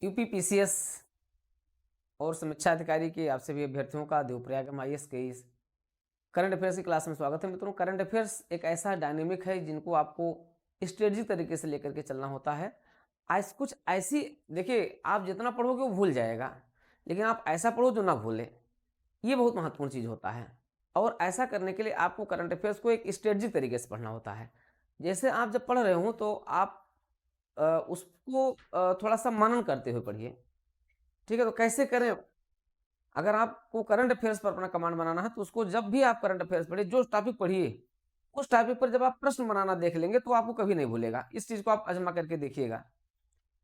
UP PCS और समीक्षा अधिकारी के आप सभी अभ्यर्थियों का देवप्रयाग IAS के इस करंट अफेयर्स की क्लास में स्वागत है। मित्रों, करंट अफेयर्स एक ऐसा डायनेमिक है जिनको आपको स्ट्रेटजिक तरीके से लेकर के चलना होता है। आज कुछ ऐसी देखिए, आप जितना पढ़ोगे वो भूल जाएगा, लेकिन आप ऐसा पढ़ो जो ना भूले, ये बहुत महत्वपूर्ण चीज़ होता है। और ऐसा करने के लिए आपको करंट अफेयर्स को एक स्ट्रेटजिक तरीके से पढ़ना होता है। जैसे आप जब पढ़ रहे हो तो आप उसको थोड़ा सा मनन करते हुए पढ़िए। ठीक है, तो कैसे करें? अगर आपको करंट अफेयर्स पर अपना कमांड बनाना है तो उसको जब भी आप करंट अफेयर्स पढ़िए, जो टॉपिक पढ़िए उस टॉपिक पर जब आप प्रश्न बनाना देख लेंगे तो आपको कभी नहीं भूलेगा। इस चीज को आप आजमा करके देखिएगा।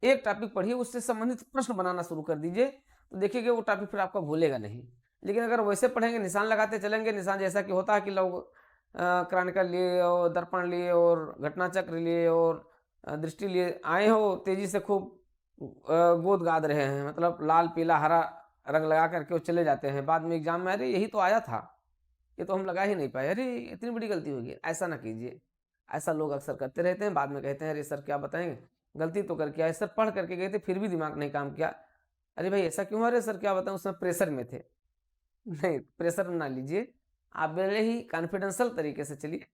एक टॉपिक पढ़िए, उससे संबंधित प्रश्न बनाना शुरू कर दीजिए, तो देखिएगा वो टॉपिक फिर आपका भूलेगा नहीं। लेकिन अगर वैसे पढ़ेंगे, निशान लगाते चलेंगे, निशान जैसा कि होता है कि लोग क्रॉनिकल लिए और दर्पण लिए और घटना चक्र लिए और दृष्टि लिए आए हो, तेजी से खूब गोद गाद रहे हैं, मतलब लाल पीला हरा रंग लगा करके वो चले जाते हैं। बाद में एग्जाम में अरे यही तो आया था, ये तो हम लगा ही नहीं पाए, अरे इतनी बड़ी गलती हो गई। ऐसा ना कीजिए। ऐसा लोग अक्सर करते रहते हैं, बाद में कहते हैं अरे सर क्या बताएं, गलती तो करके आए सर, पढ़ करके गए थे फिर भी दिमाग नहीं काम किया। अरे भाई ऐसा क्यों? अरे सर क्या बताएं, उसमें प्रेशर में थे। नहीं, प्रेशर ना लीजिए। आप पहले ही कॉन्फिडेंशियल तरीके से चलिए।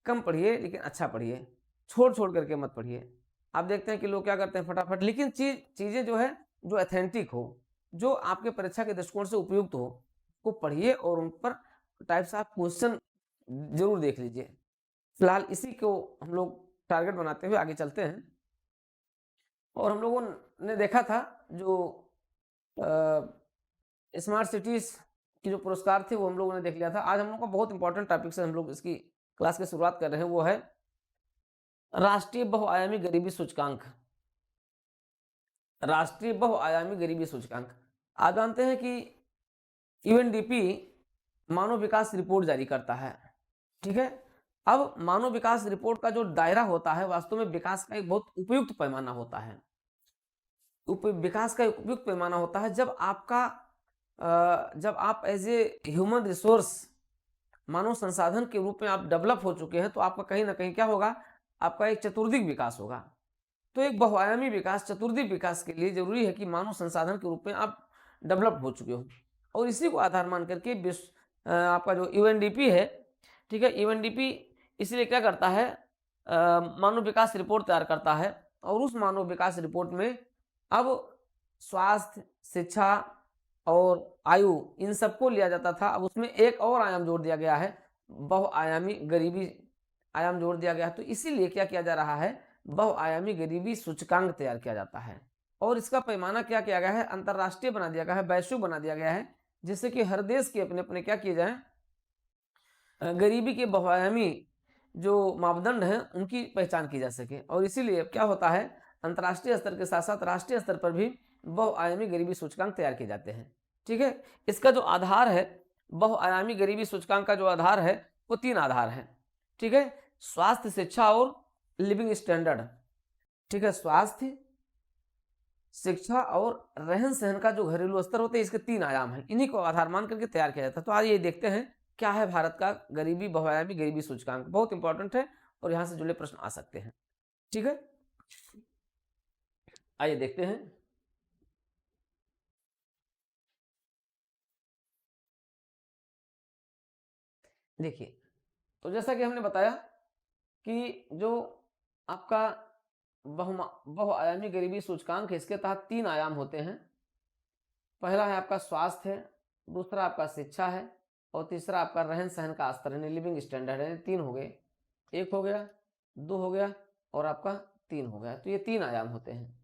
कम पढ़िए लेकिन अच्छा पढ़िए, छोड़ छोड़ करके मत पढ़िए। आप देखते हैं कि लोग क्या करते हैं, फटाफट, लेकिन चीज़ें जो है जो ऑथेंटिक हो, जो आपके परीक्षा के दृष्टिकोण से उपयुक्त हो, वो पढ़िए और उन पर टाइप से आप क्वेश्चन जरूर देख लीजिए। फिलहाल इसी को हम लोग टारगेट बनाते हुए आगे चलते हैं। और हम लोगों ने देखा था जो स्मार्ट सिटीज की जो पुरस्कार थे वो हम लोगों ने देख लिया था। आज हम लोग का बहुत इंपॉर्टेंट टॉपिक से हम लोग इसकी क्लास की शुरुआत कर रहे हैं, वो है राष्ट्रीय बहुआयामी गरीबी सूचकांक। राष्ट्रीय बहुआयामी गरीबी सूचकांक, आप जानते हैं कि यूएनडीपी मानव विकास रिपोर्ट जारी करता है। ठीक है, अब मानव विकास रिपोर्ट का जो दायरा होता है वास्तव में विकास का एक बहुत उपयुक्त पैमाना होता है। विकास का एक उपयुक्त पैमाना होता है जब आप एज ए ह्यूमन रिसोर्स, मानव संसाधन के रूप में आप डेवलप हो चुके हैं, तो आपका कहीं ना कहीं क्या होगा, आपका एक चतुर्दिक विकास होगा। तो एक बहुआयामी विकास, चतुर्दिक विकास के लिए जरूरी है कि मानव संसाधन के रूप में आप डेवलप हो चुके हो। और इसी को आधार मान करके विश्व आपका जो यूएनडीपी है, ठीक है, यूएनडीपी इसलिए क्या करता है, मानव विकास रिपोर्ट तैयार करता है। और उस मानव विकास रिपोर्ट में अब स्वास्थ्य, शिक्षा और आयु, इन सबको लिया जाता था। अब उसमें एक और आयाम जोड़ दिया गया है, बहुआयामी गरीबी आयाम जोड़ दिया गया है। तो इसीलिए क्या किया जा रहा है, बहुआयामी गरीबी सूचकांक तैयार किया जाता है। और इसका पैमाना क्या किया गया है, अंतरराष्ट्रीय बना दिया गया है, वैश्विक बना दिया गया है, जिससे कि हर देश के अपने अपने क्या किए जाए, गरीबी के बहुआयामी जो मापदंड हैं उनकी पहचान की जा सके। और इसीलिए क्या होता है, अंतर्राष्ट्रीय स्तर के साथ साथ राष्ट्रीय स्तर पर भी बहुआयामी गरीबी सूचकांक तैयार किए जाते हैं। ठीक है, इसका जो आधार है, बहुआयामी गरीबी सूचकांक का जो आधार है वो 3 आधार है। ठीक है, स्वास्थ्य, शिक्षा और लिविंग स्टैंडर्ड। ठीक है, स्वास्थ्य, शिक्षा और रहन सहन का जो घरेलू स्तर होते हैं, इसके 3 आयाम हैं, इन्हीं को आधार मान करके तैयार किया जाता है। तो आज ये देखते हैं क्या है भारत का गरीबी, बहुआयामी गरीबी सूचकांक, बहुत इंपॉर्टेंट है और यहाँ से जुड़े प्रश्न आ सकते हैं। ठीक है, आइए देखते हैं। देखिए, तो जैसा कि हमने बताया कि जो आपका बहुआयामी गरीबी सूचकांक है, इसके तहत 3 आयाम होते हैं। पहला है आपका स्वास्थ्य है, दूसरा आपका शिक्षा है और तीसरा आपका रहन सहन का स्तर है, लिविंग स्टैंडर्ड है। 3 हो गए, 1 हो गया, 2 हो गया और आपका 3 हो गया। तो ये 3 आयाम होते हैं।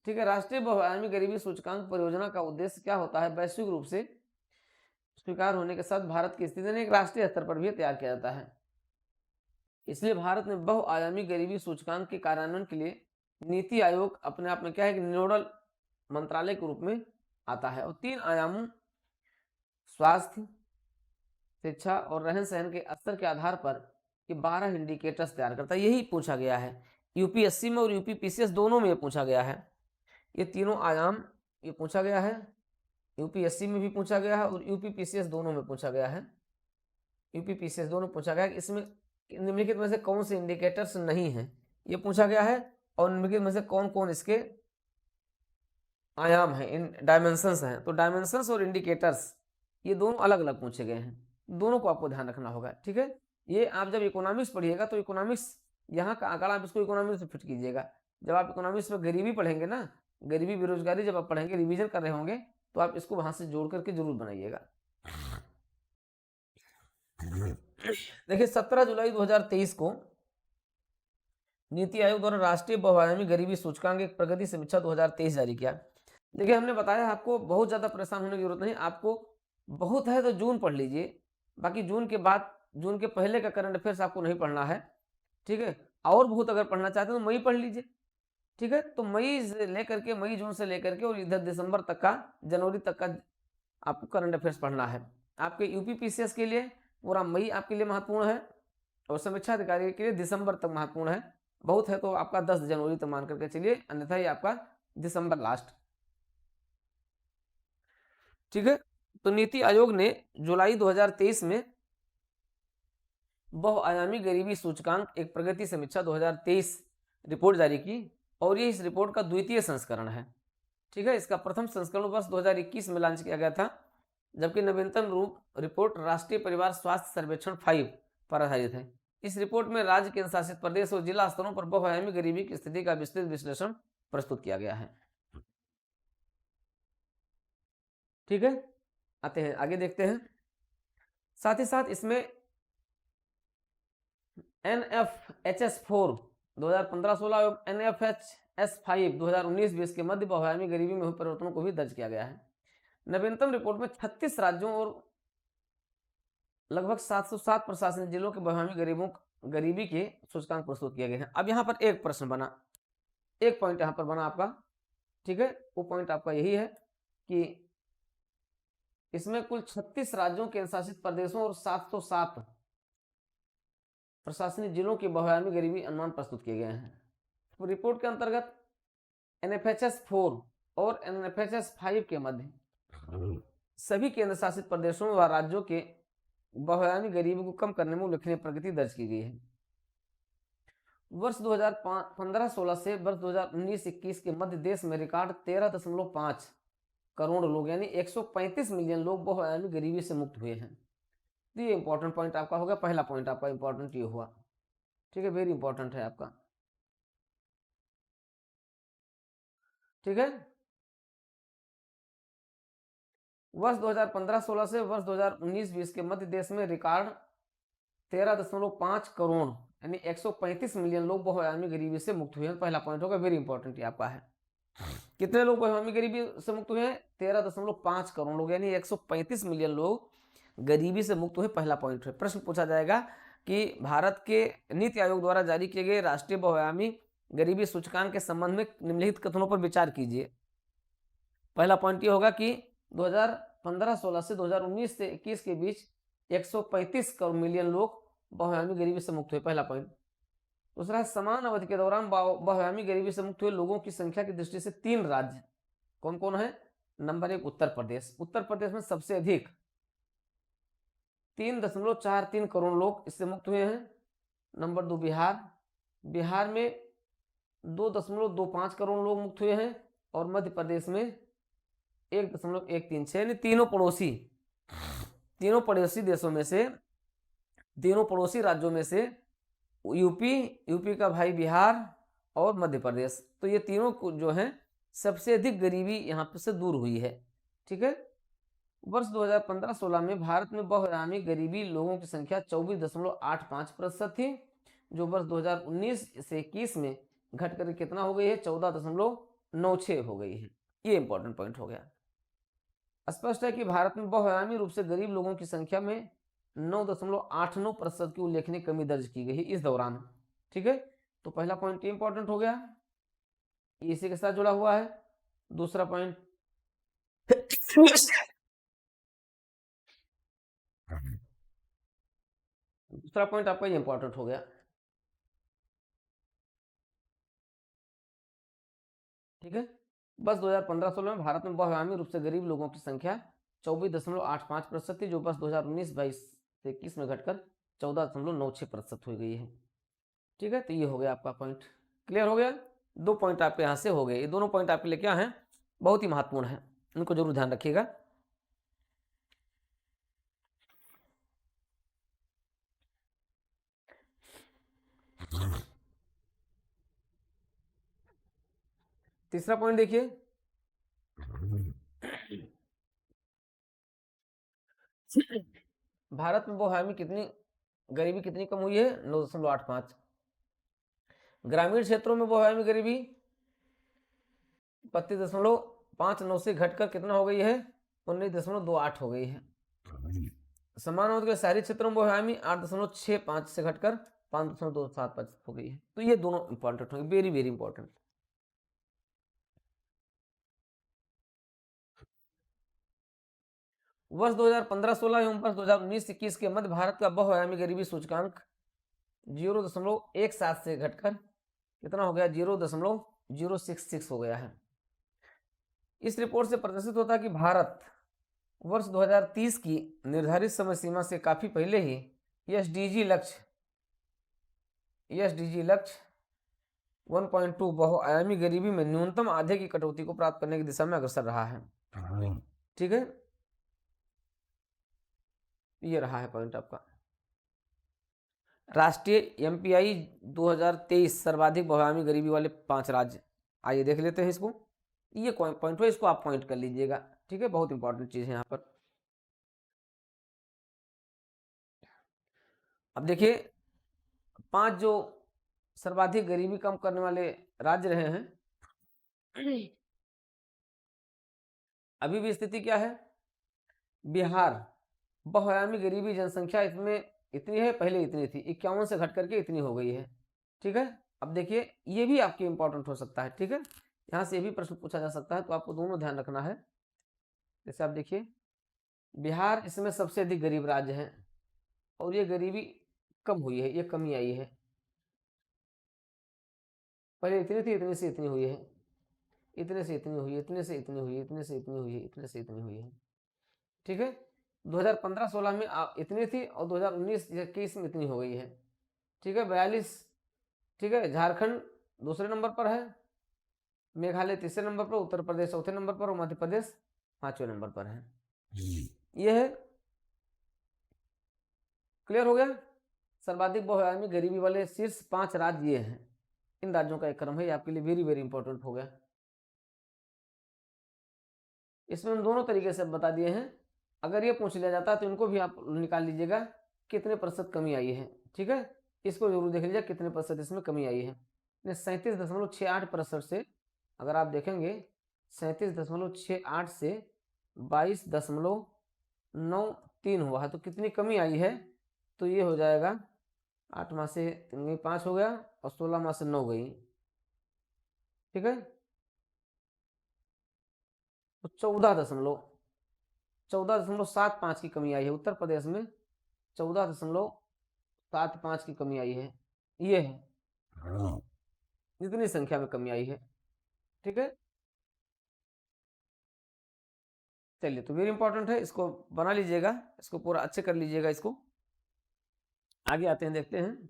ठीक है, राष्ट्रीय बहुआयामी गरीबी सूचकांक परियोजना का उद्देश्य क्या होता है, वैश्विक रूप से स्वीकार होने के साथ भारत की स्थिति ने एक राष्ट्रीय स्तर पर भी तैयार किया जाता है। इसलिए भारत में बहुआयामी गरीबी सूचकांक के कार्यान्वयन के लिए नीति आयोग अपने आप में क्या है, नोडल मंत्रालय के रूप में आता है। और 3 आयामों स्वास्थ्य, शिक्षा और रहन सहन के स्तर के आधार पर ये 12 इंडिकेटर्स तैयार करता है। यही पूछा गया है यूपीएससी में और यूपीपीसीएस दोनों में ये पूछा गया है। ये तीनों आयाम ये पूछा गया है, यूपीएससी में भी पूछा गया है और यूपीपीसीएस दोनों में पूछा गया है। यूपीपीसीएस दोनों पूछा गया है। इसमें निम्नलिखित में से कौन से इंडिकेटर्स नहीं है, ये पूछा गया है। और निम्नलिखित में से कौन कौन इसके आयाम है, इन डायमेंशंस हैं, तो डायमेंशंस और इंडिकेटर्स ये दोनों अलग अलग पूछे गए हैं, दोनों को आपको ध्यान रखना होगा। ठीक है, ये आप जब इकोनॉमिक्स पढ़िएगा तो इकोनॉमिक्स यहाँ का आंकड़ा आप इसको इकोनॉमिक्स में फिट कीजिएगा। जब आप इकोनॉमिक्स में गरीबी पढ़ेंगे ना, गरीबी बेरोजगारी जब आप पढ़ेंगे, रिवीजन कर रहे होंगे, तो आप इसको वहां से जोड़ करके जरूर बनाइएगा। देखिए 17 जुलाई 2023 को नीति आयोग द्वारा राष्ट्रीय बहुआयामी गरीबी सूचकांक एक प्रगति समीक्षा 2023 जारी किया। देखिए हमने बताया आपको बहुत ज्यादा परेशान होने की जरूरत नहीं, आपको बहुत है तो जून पढ़ लीजिए, बाकी जून के बाद, जून के पहले का करंट अफेयर्स आपको नहीं पढ़ना है। ठीक है, और बहुत अगर पढ़ना चाहते हैं तो मई पढ़ लीजिए। ठीक है, तो मई से लेकर के, मई जून से लेकर के और इधर दिसंबर तक का, जनवरी तक का आपको करंट अफेयर्स पढ़ना है। आपके यूपी पीसीएस के लिए पूरा मई आपके लिए महत्वपूर्ण है, और समीक्षा अधिकारी के लिए दिसंबर तक महत्वपूर्ण है। बहुत है तो आपका 10 जनवरी तक मान करके चलिए, अन्यथा ये आपका दिसंबर लास्ट। ठीक है, तो नीति आयोग ने जुलाई 2023 में बहुआयामी गरीबी सूचकांक एक प्रगति समीक्षा 2023 रिपोर्ट जारी की, और ये इस रिपोर्ट का द्वितीय संस्करण है। ठीक है, इसका प्रथम संस्करण वर्ष 2021 में लॉन्च किया गया था, जबकि नवीनतम रूप रिपोर्ट राष्ट्रीय परिवार स्वास्थ्य सर्वेक्षण 5 पर आधारित है। इस रिपोर्ट में राज्य, केंद्र शासित प्रदेश और जिला स्तरों पर बहुआयामी गरीबी की स्थिति का विस्तृत विश्लेषण प्रस्तुत किया गया है। ठीक है, आते हैं आगे देखते हैं। साथ ही साथ इसमें NFHS4 2015-16 एवं NFHS5 2019-20 के मध्य बहुआयामी गरीबी में हुए परिवर्तनों को भी दर्ज किया गया है। नवीनतम रिपोर्ट में 36 राज्यों और लगभग 707 प्रशासनिक जिलों के बहुआयामी गरीबी के सूचकांक प्रस्तुत किए गए हैं। अब यहाँ पर एक प्रश्न बना, एक पॉइंट यहाँ पर बना आपका। ठीक है, वो पॉइंट आपका यही है कि इसमें कुल 36 राज्यों, केंद्र शासित प्रदेशों और 707 प्रशासनिक जिलों की बहुआयामी गरीबी अनुमान प्रस्तुत किए गए हैं। तो रिपोर्ट के अंतर्गत NFHS4 और NFHS5 के मध्य सभी केंद्र शासित प्रदेशों व राज्यों के बहुआयामी गरीबी को कम करने में उल्लेखनीय प्रगति दर्ज की गई है। वर्ष 2015-16 से वर्ष 2019-21 के मध्य देश में रिकॉर्ड 13.5 करोड़ लोग यानी 135 मिलियन लोग बहुआयामी गरीबी से मुक्त हुए हैं। तो ये इंपॉर्टेंट पॉइंट आपका होगा, पहला पॉइंट आपका इंपॉर्टेंट ये हुआ। ठीक है, वेरी इंपॉर्टेंट है आपका। ठीक है, वर्ष 2015-16 से वर्ष 2019-20 के मध्य देश में रिकॉर्ड 13.5 करोड़ यानी 135 मिलियन लोग बहुआयामी गरीबी से मुक्त हुए हैं। पहला पॉइंट होगा, वेरी इंपॉर्टेंट ये आपका है। कितने लोग बहुआयामी गरीबी से मुक्त हुए हैं? 13.5 करोड़ लोग यानी 135 मिलियन लोग गरीबी से मुक्त हुए, पहला पॉइंट है। प्रश्न पूछा जाएगा कि भारत के नीति आयोग द्वारा जारी किए गए राष्ट्रीय बहुआयामी गरीबी सूचकांक के संबंध में निम्नलिखित कथनों पर विचार कीजिए। पहला पॉइंट ये होगा कि 2015-16 से 2019 से 21 के बीच 135 करोड़ मिलियन लोग बहुआयामी गरीबी से मुक्त हुए, पहला पॉइंट। दूसरा, समान अवधि के दौरान बहुआयामी गरीबी से मुक्त हुए लोगों की संख्या की दृष्टि से 3 राज्य कौन कौन है? नंबर 1 उत्तर प्रदेश, उत्तर प्रदेश में सबसे अधिक 3.43 करोड़ लोग इससे मुक्त हुए हैं। नंबर 2 बिहार, बिहार में 2.25 करोड़ लोग मुक्त हुए हैं, और मध्य प्रदेश में 1.136 यानी तीनों पड़ोसी देशों में से, तीनों पड़ोसी राज्यों में से यूपी का भाई बिहार और मध्य प्रदेश, तो ये तीनों जो हैं सबसे अधिक गरीबी यहाँ पर से दूर हुई है। ठीक है, वर्ष 2015-16 में भारत में बहुआयामी गरीबी लोगों की संख्या 24.85% थी, जो वर्ष 2019 से 21 में घट कर कितना हो गई है? 14.96 हो गई है। ये इंपॉर्टेंट पॉइंट हो गया। स्पष्ट है कि भारत में बहुआयामी रूप से गरीब लोगों की संख्या में 9.89% की उल्लेखनीय कमी दर्ज की गई इस दौरान। ठीक है, तो पहला पॉइंट इंपॉर्टेंट हो गया, इसी के साथ जुड़ा हुआ है। दूसरा पॉइंट आपका ये इंपॉर्टेंट हो गया। ठीक है, बस 2015-16 में भारत में बहुआयामी रूप से गरीब लोगों की संख्या 24.85% थी, जो बस 2019-22 से 21 में घटकर 14.96% हो गई है। ठीक है, तो ये हो गया आपका पॉइंट, क्लियर हो गया। 2 पॉइंट आपके यहाँ से हो गए, ये दोनों पॉइंट आपके लिए क्या हैं? बहुत ही महत्वपूर्ण है, इनको जरूर ध्यान रखिएगा। तीसरा पॉइंट देखिए, भारत में बहुआयामी कितनी गरीबी कितनी कम हुई है? 9.85। ग्रामीण क्षेत्रों में बहुआयामी गरीबी 32.59 से घटकर कितना हो गई है? 19.28 हो गई है। समान होकर शहरी क्षेत्रों में बहुआयामी 8.65 से घटकर 5.275 हो गई है। तो ये दोनों इंपॉर्टेंट होंगे, वेरी वेरी इंपॉर्टेंट। वर्ष 2015-16 एवं वर्ष 2019-21 के मध्य भारत का बहुआयामी गरीबी सूचकांक 0.17 से घटकर कितना हो गया? 0.066 हो गया है। इस रिपोर्ट से प्रदर्शित होता है कि भारत वर्ष 2030 की निर्धारित समय सीमा से काफी पहले ही एसडीजी लक्ष्य 1.2 बहुआयामी गरीबी में न्यूनतम आधे की कटौती को प्राप्त करने की दिशा में अग्रसर रहा है। ठीक है, ये रहा है पॉइंट आपका। राष्ट्रीय एमपीआई 2023 सर्वाधिक बहुआयामी गरीबी वाले 5 राज्य, आइए देख लेते हैं इसको। ये पॉइंट है, इसको आप पॉइंट कर लीजिएगा। ठीक है, बहुत इंपॉर्टेंट चीज है यहाँ पर। अब देखिए 5 जो सर्वाधिक गरीबी कम करने वाले राज्य रहे हैं, अभी भी स्थिति क्या है? बिहार बहुआयामी गरीबी जनसंख्या इसमें इतनी है, पहले इतनी थी, 51 से घट करके इतनी हो गई है। ठीक है, अब देखिए ये भी आपके इंपॉर्टेंट हो सकता है। ठीक है, यहाँ से ये भी प्रश्न पूछा जा सकता है, तो आपको दोनों ध्यान रखना है। जैसे आप देखिए बिहार इसमें सबसे अधिक गरीब राज्य है और ये गरीबी कम हुई है, ये कमी आई है। पहले इतनी थी, इतनी से इतनी हुई है, इतने से इतनी हुई है, इतने से इतनी हुई है, इतने से इतनी हुई है, इतने से इतनी हुई है। ठीक है, 2015-16 में इतनी थी और 2019-21 में इतनी हो गई है। ठीक है, 42। ठीक है, झारखंड दूसरे नंबर पर है, मेघालय तीसरे नंबर पर, उत्तर प्रदेश चौथे नंबर पर और मध्य प्रदेश 5वें नंबर पर है। ये है, क्लियर हो गया? सर्वाधिक बहुआयामी गरीबी वाले शीर्ष 5 राज्य ये हैं, इन राज्यों का एक क्रम है, ये आपके लिए वेरी वेरी इंपॉर्टेंट हो गया। इसमें हम दोनों तरीके से बता दिए हैं। अगर ये पूछ लिया जाता है तो इनको भी आप निकाल लीजिएगा, कितने प्रतिशत कमी आई है। ठीक है, इसको जरूर देख लीजिए कितने प्रतिशत इसमें कमी आई है। 37.68% से, अगर आप देखेंगे 37.68 से 22.93 हुआ है, तो कितनी कमी आई है? तो ये हो जाएगा 8 माह से 3 गई 5 हो गया और 16 माह से 9 गई। ठीक है, तो 14.75 की कमी आई है उत्तर प्रदेश में, 14.75 की कमी आई है। ये है जितनी संख्या में कमी आई है। ठीक है, चलिए, तो वेरी इंपॉर्टेंट है, इसको बना लीजिएगा, इसको पूरा अच्छे कर लीजिएगा। इसको आगे आते हैं, देखते हैं।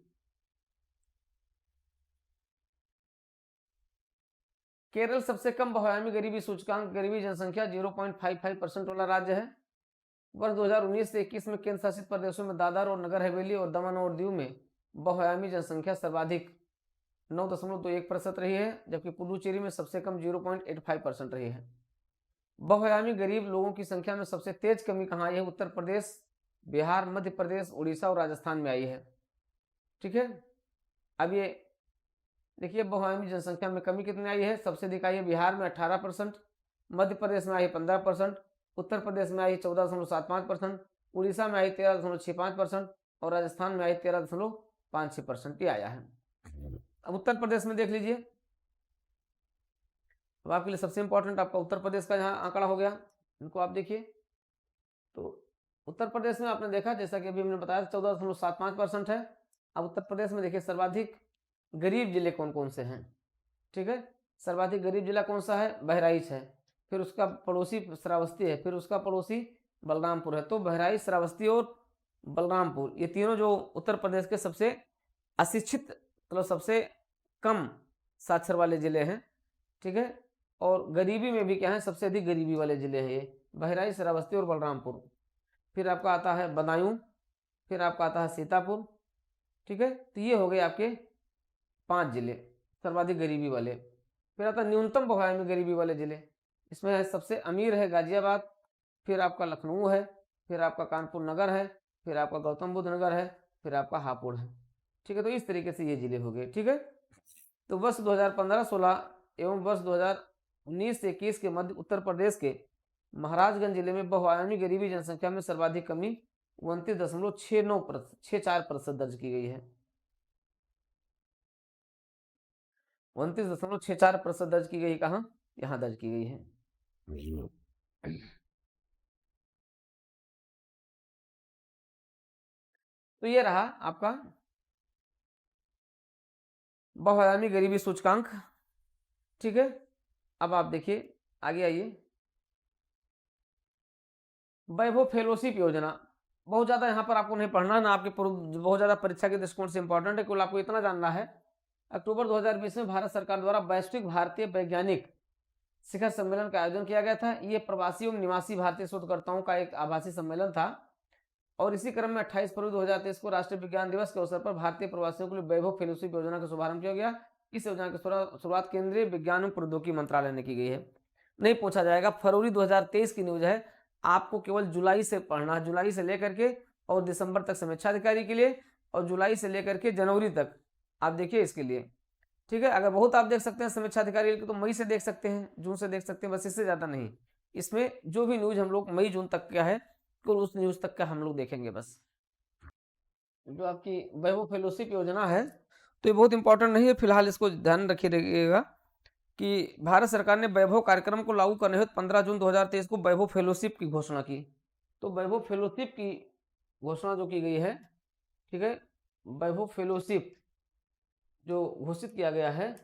केरल सबसे कम बहुआयामी गरीबी सूचकांक गरीबी जनसंख्या 0.55% वाला राज्य है। वर्ष 2019 से 21 में केंद्र शासित प्रदेशों में दादर और नगर हवेली और दमन और दीव में बहुआयामी जनसंख्या सर्वाधिक 9.21% रही है, जबकि पुडुचेरी में सबसे कम 0.85% रही है। बहुआयामी गरीब लोगों की संख्या में सबसे तेज कमी कहाँ आई है? उत्तर प्रदेश, बिहार, मध्य प्रदेश, उड़ीसा और राजस्थान में आई है। ठीक है, अब ये देखिए बहुआयामी जनसंख्या में कमी कितनी आई है? सबसे अधिक आई है बिहार में 18%, मध्य प्रदेश में आई 15%, उत्तर प्रदेश में आई 14.75%, उड़ीसा में आई 13.65% और राजस्थान में आई 13.56% ये आया है। अब उत्तर प्रदेश में देख लीजिए, अब आपके लिए सबसे इंपॉर्टेंट आपका उत्तर प्रदेश का यहाँ आंकड़ा हो गया, इनको आप देखिए। तो उत्तर प्रदेश में आपने देखा, जैसा कि अभी हमने बताया 14.75% है। अब उत्तर प्रदेश में देखिए सर्वाधिक गरीब जिले कौन कौन से हैं। ठीक है, सर्वाधिक गरीब जिला कौन सा है? बहराइच है, फिर उसका पड़ोसी श्रावस्ती है, फिर उसका पड़ोसी बलरामपुर है। तो बहराइच, श्रावस्ती और बलरामपुर ये तीनों जो उत्तर प्रदेश के सबसे अशिक्षित, मतलब सबसे कम साक्षर वाले जिले हैं। ठीक है, और गरीबी में भी क्या है, सबसे अधिक गरीबी वाले जिले हैं ये, बहराइच, श्रावस्ती और बलरामपुर। फिर आपका आता है बदायूं, फिर आपका आता है सीतापुर। ठीक है, तो ये हो गए आपके 5 जिले सर्वाधिक गरीबी वाले। फिर आता है न्यूनतम बहाव में गरीबी वाले जिले, इसमें है सबसे अमीर है गाजियाबाद, फिर आपका लखनऊ है, फिर आपका कानपुर नगर है, फिर आपका गौतम बुद्ध नगर है, फिर आपका हापुड़ है। ठीक है, तो इस तरीके से ये जिले हो गए। ठीक है, तो वर्ष 2015-16 एवं वर्ष 2019 से 21 के मध्य उत्तर प्रदेश के महाराजगंज जिले में बहुआयामी गरीबी जनसंख्या में सर्वाधिक कमी 29.64% दर्ज की गई है। 29.64% दर्ज की गई, कहाँ, यहाँ दर्ज की गई है। तो ये रहा आपका बहुआयामी गरीबी सूचकांक। ठीक है, अब आप देखिए आगे आइए, वैभव फेलोशिप योजना। बहुत ज़्यादा यहाँ पर आपको नहीं पढ़ना ना, आपके बहुत ज़्यादा परीक्षा के दृष्टिकोण से इंपॉर्टेंट है, केवल आपको इतना जानना है। अक्टूबर 2020 में भारत सरकार द्वारा वैश्विक भारतीय वैज्ञानिक शिखर सम्मेलन का आयोजन किया गया था। ये प्रवासी एवं निवासी भारतीय शोधकर्ताओं का एक आभासी सम्मेलन था और इसी क्रम में 28 फरवरी 2023 को राष्ट्रीय विज्ञान दिवस के अवसर पर भारतीय प्रवासियों के लिए वैभव फेलोशिप योजना का शुभारंभ किया गया। इस योजना की शुरुआत केंद्रीय विज्ञान एवं प्रौद्योगिकी मंत्रालय ने की गई है। नहीं पूछा जाएगा, फरवरी 2023 की न्यूज है, आपको केवल जुलाई से पढ़ना, जुलाई से लेकर के और दिसंबर तक समीक्षा अधिकारी के लिए, और जुलाई से लेकर के जनवरी तक आप देखिए इसके लिए। ठीक है, अगर बहुत आप देख सकते हैं समीक्षा अधिकारी तो मई से देख सकते हैं, जून से देख सकते हैं, बस इससे ज़्यादा नहीं। इसमें जो भी न्यूज हम लोग मई जून तक का है तो उस न्यूज तक का हम लोग देखेंगे बस। जो आपकी वैभव फेलोशिप योजना है तो ये बहुत इंपॉर्टेंट नहीं है फिलहाल, इसको ध्यान रखिएगा कि भारत सरकार ने वैभव कार्यक्रम को लागू करने हेतु 15 जून 2023 को वैभव फेलोशिप की घोषणा की। तो वैभव फेलोशिप की घोषणा जो की गई है, ठीक है, वैभव फेलोशिप जो घोषित किया गया है,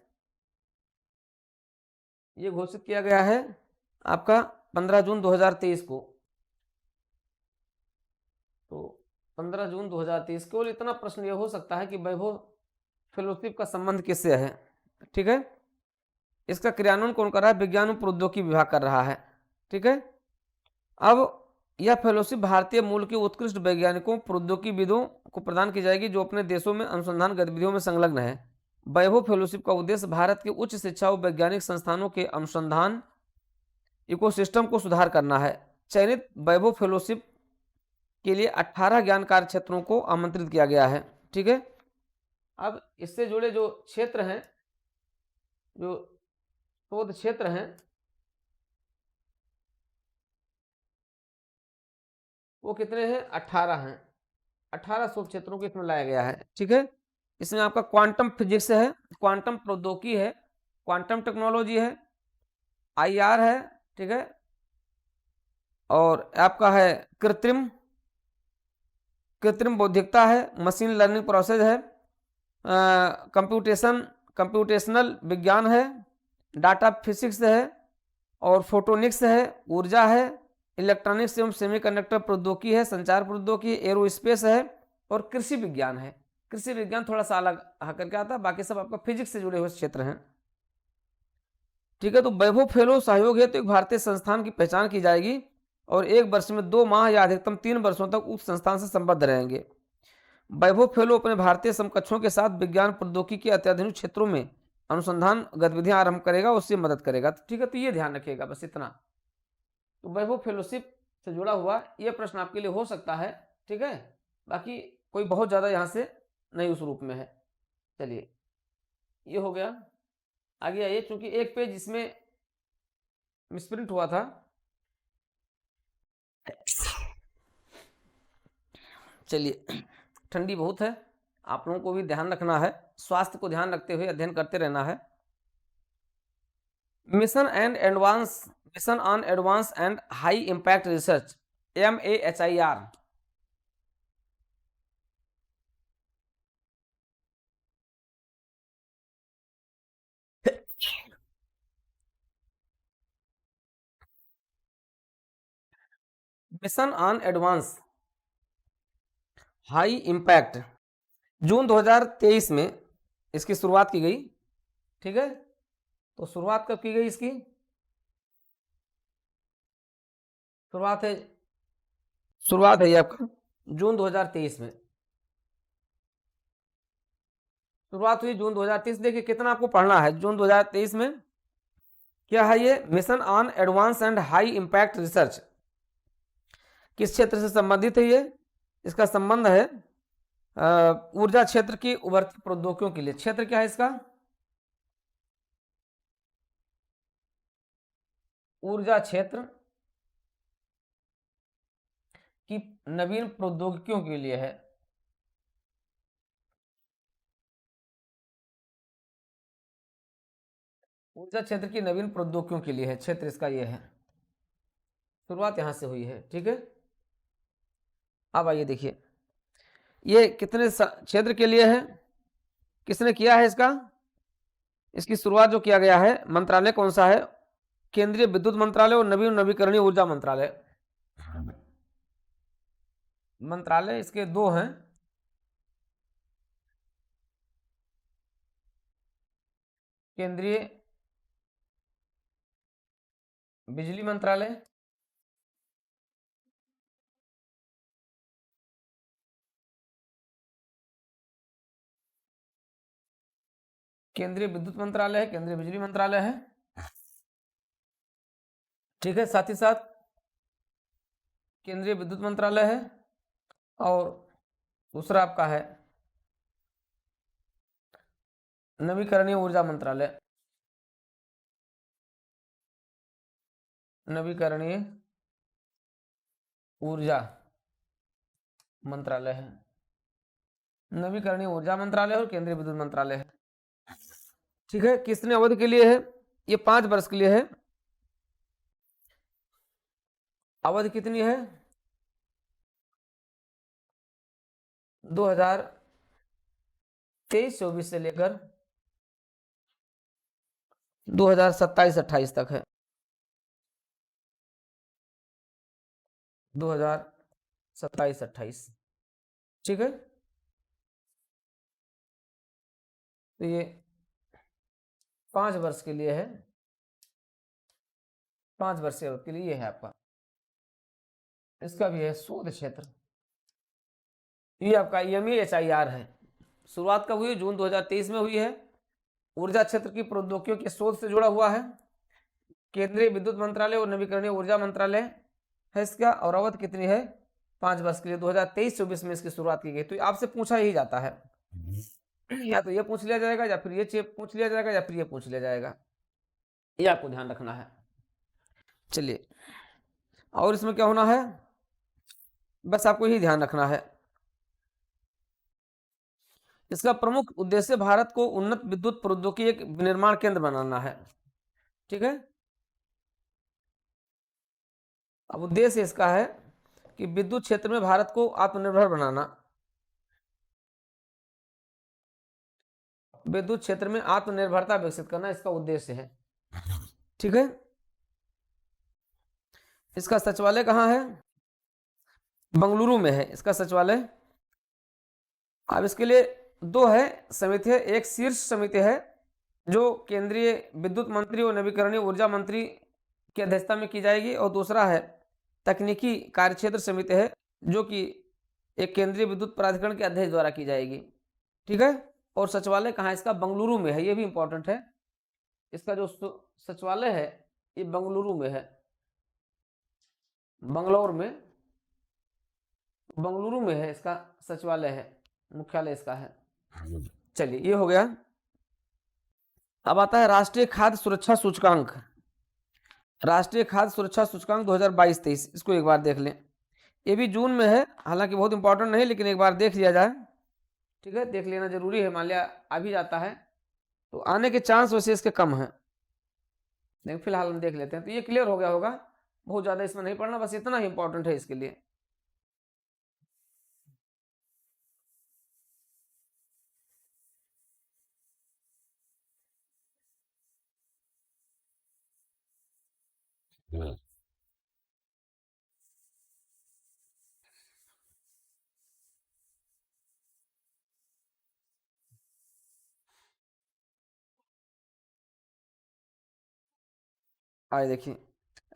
ये घोषित किया गया है आपका 15 जून 2023 को। तो 15 जून 2023 केवल इतना प्रश्न ये हो सकता है कि वैभव फेलोशिप का संबंध किससे है। ठीक है, इसका क्रियान्वयन कौन कर रहा है, विज्ञान एवं प्रौद्योगिकी विभाग कर रहा है। ठीक है, अब यह फेलोशिप भारतीय मूल के उत्कृष्ट वैज्ञानिकों प्रौद्योगिकीविदों को प्रदान की जाएगी जो अपने देशों में अनुसंधान गतिविधियों में संलग्न है। वैभव फेलोशिप का उद्देश्य भारत के उच्च शिक्षा और वैज्ञानिक संस्थानों के अनुसंधान इकोसिस्टम को सुधार करना है। चयनित वैभव फेलोशिप के लिए 18 ज्ञान कार्य क्षेत्रों को आमंत्रित किया गया है। ठीक है, अब इससे जुड़े जो क्षेत्र हैं, जो शोध क्षेत्र हैं, वो कितने हैं, 18 हैं। 18 शोध क्षेत्रों को इसमें लाया गया है। ठीक है, इसमें आपका क्वांटम फिजिक्स है, क्वांटम प्रौद्योगिकी है, क्वांटम टेक्नोलॉजी है, IR है, ठीक है, और आपका है कृत्रिम बौद्धिकता है, मशीन लर्निंग प्रोसेस है, कंप्यूटेशनल विज्ञान है, डाटा फिजिक्स है, और फोटोनिक्स है, ऊर्जा है, इलेक्ट्रॉनिक्स एवं सेमीकंडक्टर प्रौद्योगिकी है, संचार प्रौद्योगिकी, एरोस्पेस है, और कृषि विज्ञान है। कृषि विज्ञान थोड़ा सा अलग आकर के आता है, बाकी सब आपका फिजिक्स से जुड़े हुए क्षेत्र हैं। ठीक है, तो वैभव फेलो सहयोग है तो एक भारतीय संस्थान की पहचान की जाएगी और 1 वर्ष में 2 माह या अधिकतम 3 वर्षों तक उस संस्थान से संबद्ध रहेंगे। वैभव फेलो अपने भारतीय समकक्षों के साथ विज्ञान प्रौद्योगिकी के अत्याधुनिक क्षेत्रों में अनुसंधान गतिविधियां आरंभ करेगा, उससे मदद करेगा। ठीक है, तो ये ध्यान रखिएगा बस इतना। तो वैभव फेलोशिप से जुड़ा हुआ ये प्रश्न आपके लिए हो सकता है। ठीक है, बाकी कोई बहुत ज़्यादा यहाँ से नहीं उस रूप में है। चलिए, ये हो गया। आगे आइए, चूंकि एक पेज इसमें मिसप्रिंट हुआ था। चलिए, ठंडी बहुत है, आप लोगों को भी ध्यान रखना है, स्वास्थ्य को ध्यान रखते हुए अध्ययन करते रहना है। Mission on advance and high impact research, MAHIR, mission on advance high impact, जून 2023 में इसकी शुरुआत की गई। ठीक है, तो शुरुआत कब की गई इसकी, शुरुआत है ये आपका जून 2023 में, शुरुआत हुई जून 2023। देखिए कितना आपको पढ़ना है जून 2023 में। क्या है ये? Mission on advance and high impact research. किस क्षेत्र से संबंधित है ये? इसका संबंध है ऊर्जा क्षेत्र की उभरती प्रौद्योगिकियों के लिए। क्षेत्र क्या है इसका? ऊर्जा क्षेत्र की नवीन प्रौद्योगिकियों के लिए है। ऊर्जा क्षेत्र की नवीन प्रौद्योगिकियों के लिए है, क्षेत्र इसका ये है। शुरुआत यहां से हुई है, ठीक है। अब आइए देखिए ये कितने क्षेत्र के लिए है, किसने किया है इसका? इसकी शुरुआत जो किया गया है, मंत्रालय कौन सा है? केंद्रीय विद्युत मंत्रालय और नवीन नवीकरणीय ऊर्जा मंत्रालय। मंत्रालय इसके दो हैं, केंद्रीय बिजली मंत्रालय, केंद्रीय विद्युत मंत्रालय है, केंद्रीय बिजली मंत्रालय है, ठीक है। साथ ही साथ केंद्रीय विद्युत मंत्रालय है और दूसरा आपका है नवीकरणीय ऊर्जा मंत्रालय, नवीकरणीय ऊर्जा मंत्रालय है, नवीकरणीय ऊर्जा मंत्रालय और केंद्रीय विद्युत मंत्रालय है, ठीक है। कितने अवधि के लिए है? ये 5 वर्ष के लिए है। अवधि कितनी है? 2023-24 से लेकर 2027-28 तक है। 2027-28, ठीक है। तो ये 5 वर्ष के लिए है, 5 वर्ष के लिए है आपका। इसका भी है शोध क्षेत्र, ये आपका EMEHIR है। शुरुआत कब हुई? जून 2023 में हुई है। ऊर्जा क्षेत्र की प्रौद्योगिकियों के शोध से जुड़ा हुआ है। केंद्रीय विद्युत मंत्रालय और नवीकरणीय ऊर्जा मंत्रालय है इसका, और अवधि कितनी है? 5 वर्ष के लिए। 2023-24 में इसकी शुरुआत की गई। तो आपसे पूछा ही जाता है, या तो ये पूछ लिया जाएगा, या फिर ये पूछ लिया जाएगा, या फिर ये पूछ लिया जाएगा। ये आपको ध्यान रखना है। चलिए, और इसमें क्या होना है, बस आपको यही ध्यान रखना है। इसका प्रमुख उद्देश्य भारत को उन्नत विद्युत प्रौद्योगिकी एक विनिर्माण केंद्र बनाना है, ठीक है। अब उद्देश्य इसका है कि विद्युत क्षेत्र में भारत को आत्मनिर्भर बनाना, विद्युत क्षेत्र में आत्मनिर्भरता विकसित करना इसका उद्देश्य है, ठीक है। इसका सचिवालय कहाँ है? बंगलुरु में है इसका सचिवालय। अब इसके लिए दो है समिति है, एक शीर्ष समिति है जो केंद्रीय विद्युत मंत्री और नवीकरणीय ऊर्जा मंत्री की अध्यक्षता में की जाएगी, और दूसरा है तकनीकी कार्यक्षेत्र समिति है जो कि एक केंद्रीय विद्युत प्राधिकरण के अध्यक्ष द्वारा की जाएगी, ठीक है। और सचिवालय कहाँ है इसका? बंगलुरु में है, ये भी इंपॉर्टेंट है। इसका जो सचिवालय है ये बंगलुरु में है, बंगलौर में, बंगलुरु में है इसका सचिवालय है, मुख्यालय इसका है। चलिए ये हो गया। अब आता है राष्ट्रीय खाद्य सुरक्षा सूचकांक। राष्ट्रीय खाद्य सुरक्षा सूचकांक 2022-23, इसको एक बार देख लें। ये भी जून में है, हालांकि बहुत इंपॉर्टेंट नहीं, लेकिन एक बार देख लिया जाए, ठीक है। देख लेना जरूरी है, मान लिया आ भी जाता है तो आने के चांस वैसे इसके कम है, लेकिन फिलहाल हम देख लेते हैं। तो ये क्लियर हो गया होगा, बहुत ज्यादा इसमें नहीं पढ़ना, बस इतना ही इंपॉर्टेंट है इसके लिए। आइए देखिए,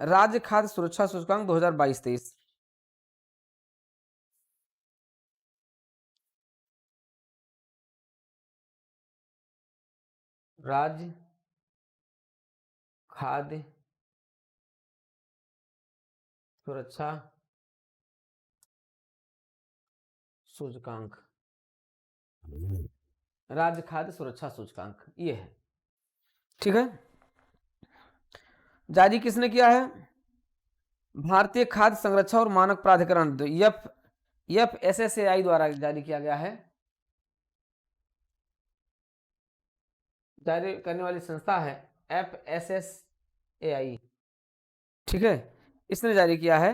राज्य खाद्य सुरक्षा सूचकांक 2022-23। राज्य खाद्य सुरक्षा सूचकांक, राज्य खाद्य सुरक्षा सूचकांक ये है, ठीक है। जारी किसने किया है? भारतीय खाद्य संरक्षण और मानक प्राधिकरण FSSAI द्वारा जारी किया गया है। जारी करने वाली संस्था है FSSAI, ठीक है, इसने जारी किया है।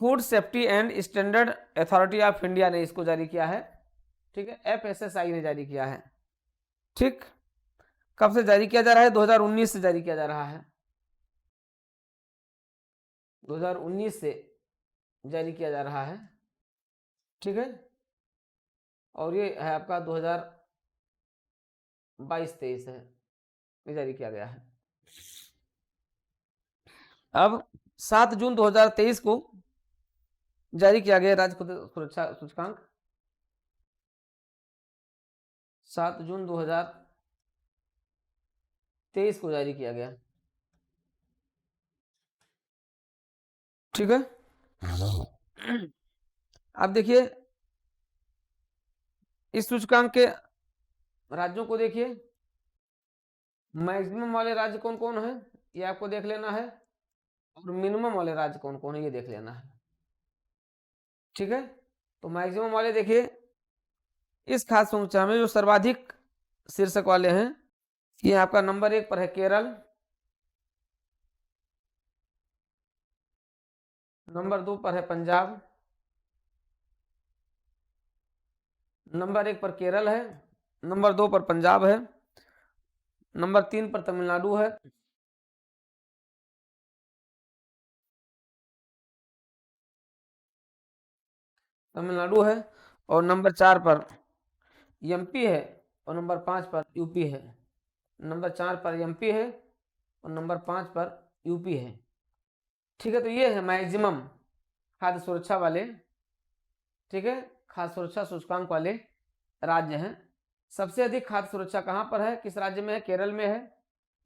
Food safety and standard authority of India ने इसको जारी किया है, ठीक है, FSSAI ने जारी किया है, ठीक। कब से जारी किया जा रहा है? 2019 से जारी किया जा रहा है, 2019 से जारी किया जा रहा है, ठीक है। और ये है आपका 2022-23 है, ये जारी किया गया है। अब 7 जून 2023 को जारी किया गया राज्य खाद्य सुरक्षा सूचकांक, 7 जून 2023 को जारी किया गया, ठीक है। अब देखिए इस सूचकांक के राज्यों को देखिए, मैक्सिमम वाले राज्य कौन कौन है ये आपको देख लेना है, और मिनिमम वाले राज्य कौन कौन है ये देख लेना है, ठीक है। तो मैक्सिमम वाले देखिए, इस खाद्य सूचकांक में जो सर्वाधिक शीर्षक वाले हैं, ये आपका नंबर 1 पर है केरल, नंबर 2 पर है पंजाब, नंबर 1 पर केरल है, नंबर 2 पर पंजाब है, नंबर 3 पर तमिलनाडु है, तमिलनाडु है, और नंबर 4 पर एमपी है, और नंबर 5 पर यूपी है। नंबर 4 पर एमपी है और नंबर 5 पर यूपी है, ठीक है। तो ये है मैक्सिमम खाद्य सुरक्षा वाले, ठीक है, खाद्य सुरक्षा सूचकांक वाले राज्य हैं। सबसे अधिक खाद्य सुरक्षा कहाँ पर है, किस राज्य में है? केरल में है।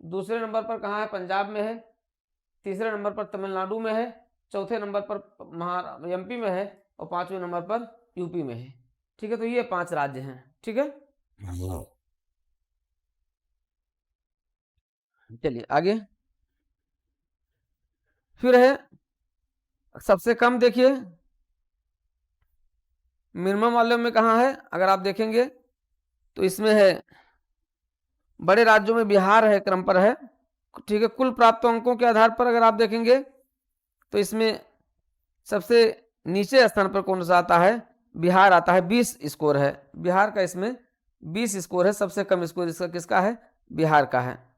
दूसरे नंबर पर कहाँ है? पंजाब में है। तीसरे नंबर पर तमिलनाडु में है। चौथे नंबर पर एमपी में है, और 5वें नंबर पर यूपी में है, ठीक है। तो ये 5 राज्य हैं, ठीक है। चलिए आगे, फिर है सबसे कम। देखिए मिनिमम वाले में कहाँ है, अगर आप देखेंगे तो इसमें है, बड़े राज्यों में बिहार है, क्रम पर है, ठीक है। कुल प्राप्त अंकों के आधार पर अगर आप देखेंगे तो इसमें सबसे नीचे स्थान पर कौन सा आता है? बिहार आता है, 20 स्कोर है बिहार का, इसमें 20 स्कोर है। सबसे कम स्कोर इसका किसका है? बिहार का है।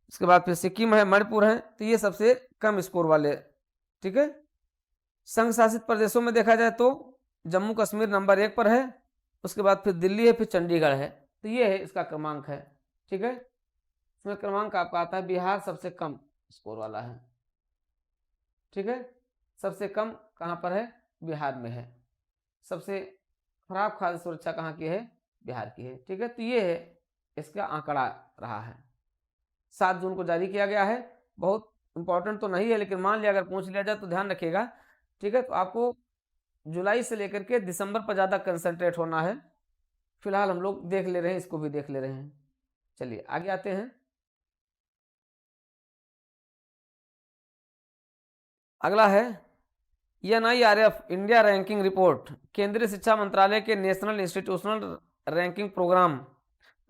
इसके बाद फिर सिक्किम है, मणिपुर है, तो ये सबसे कम स्कोर वाले, ठीक है। संघ शासित प्रदेशों में देखा जाए तो जम्मू कश्मीर नंबर 1 पर है, उसके बाद फिर दिल्ली है, फिर चंडीगढ़ है। तो ये है इसका क्रमांक है, ठीक है। इसमें क्रमांक आपका आता है, बिहार सबसे कम स्कोर वाला है, ठीक है। सबसे कम कहाँ पर है? बिहार में है। सबसे खराब खाद्य सुरक्षा कहाँ की है? बिहार की है, ठीक है। तो ये है इसका आंकड़ा रहा है। 7 जून को जारी किया गया है। बहुत इंपॉर्टेंट तो नहीं है, लेकिन मान लिया अगर पूछ लिया जाए तो ध्यान रखिएगा, ठीक है। तो आपको जुलाई से लेकर के दिसंबर पर ज़्यादा कंसंट्रेट होना है। फिलहाल हम लोग देख ले रहे हैं, इसको भी देख ले रहे हैं। चलिए आगे आते हैं। अगला है NIRF इंडिया रैंकिंग रिपोर्ट। केंद्रीय शिक्षा मंत्रालय के नेशनल इंस्टीट्यूशनल रैंकिंग प्रोग्राम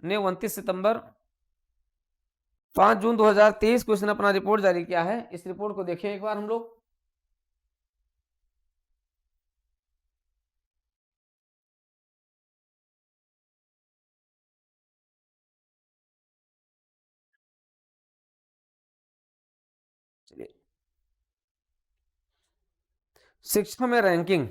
ने 29 सितंबर 5 जून 2023 को इसने अपना रिपोर्ट जारी किया है। इस रिपोर्ट को देखें एक बार हम लोग। चलिए, शिक्षा में रैंकिंग,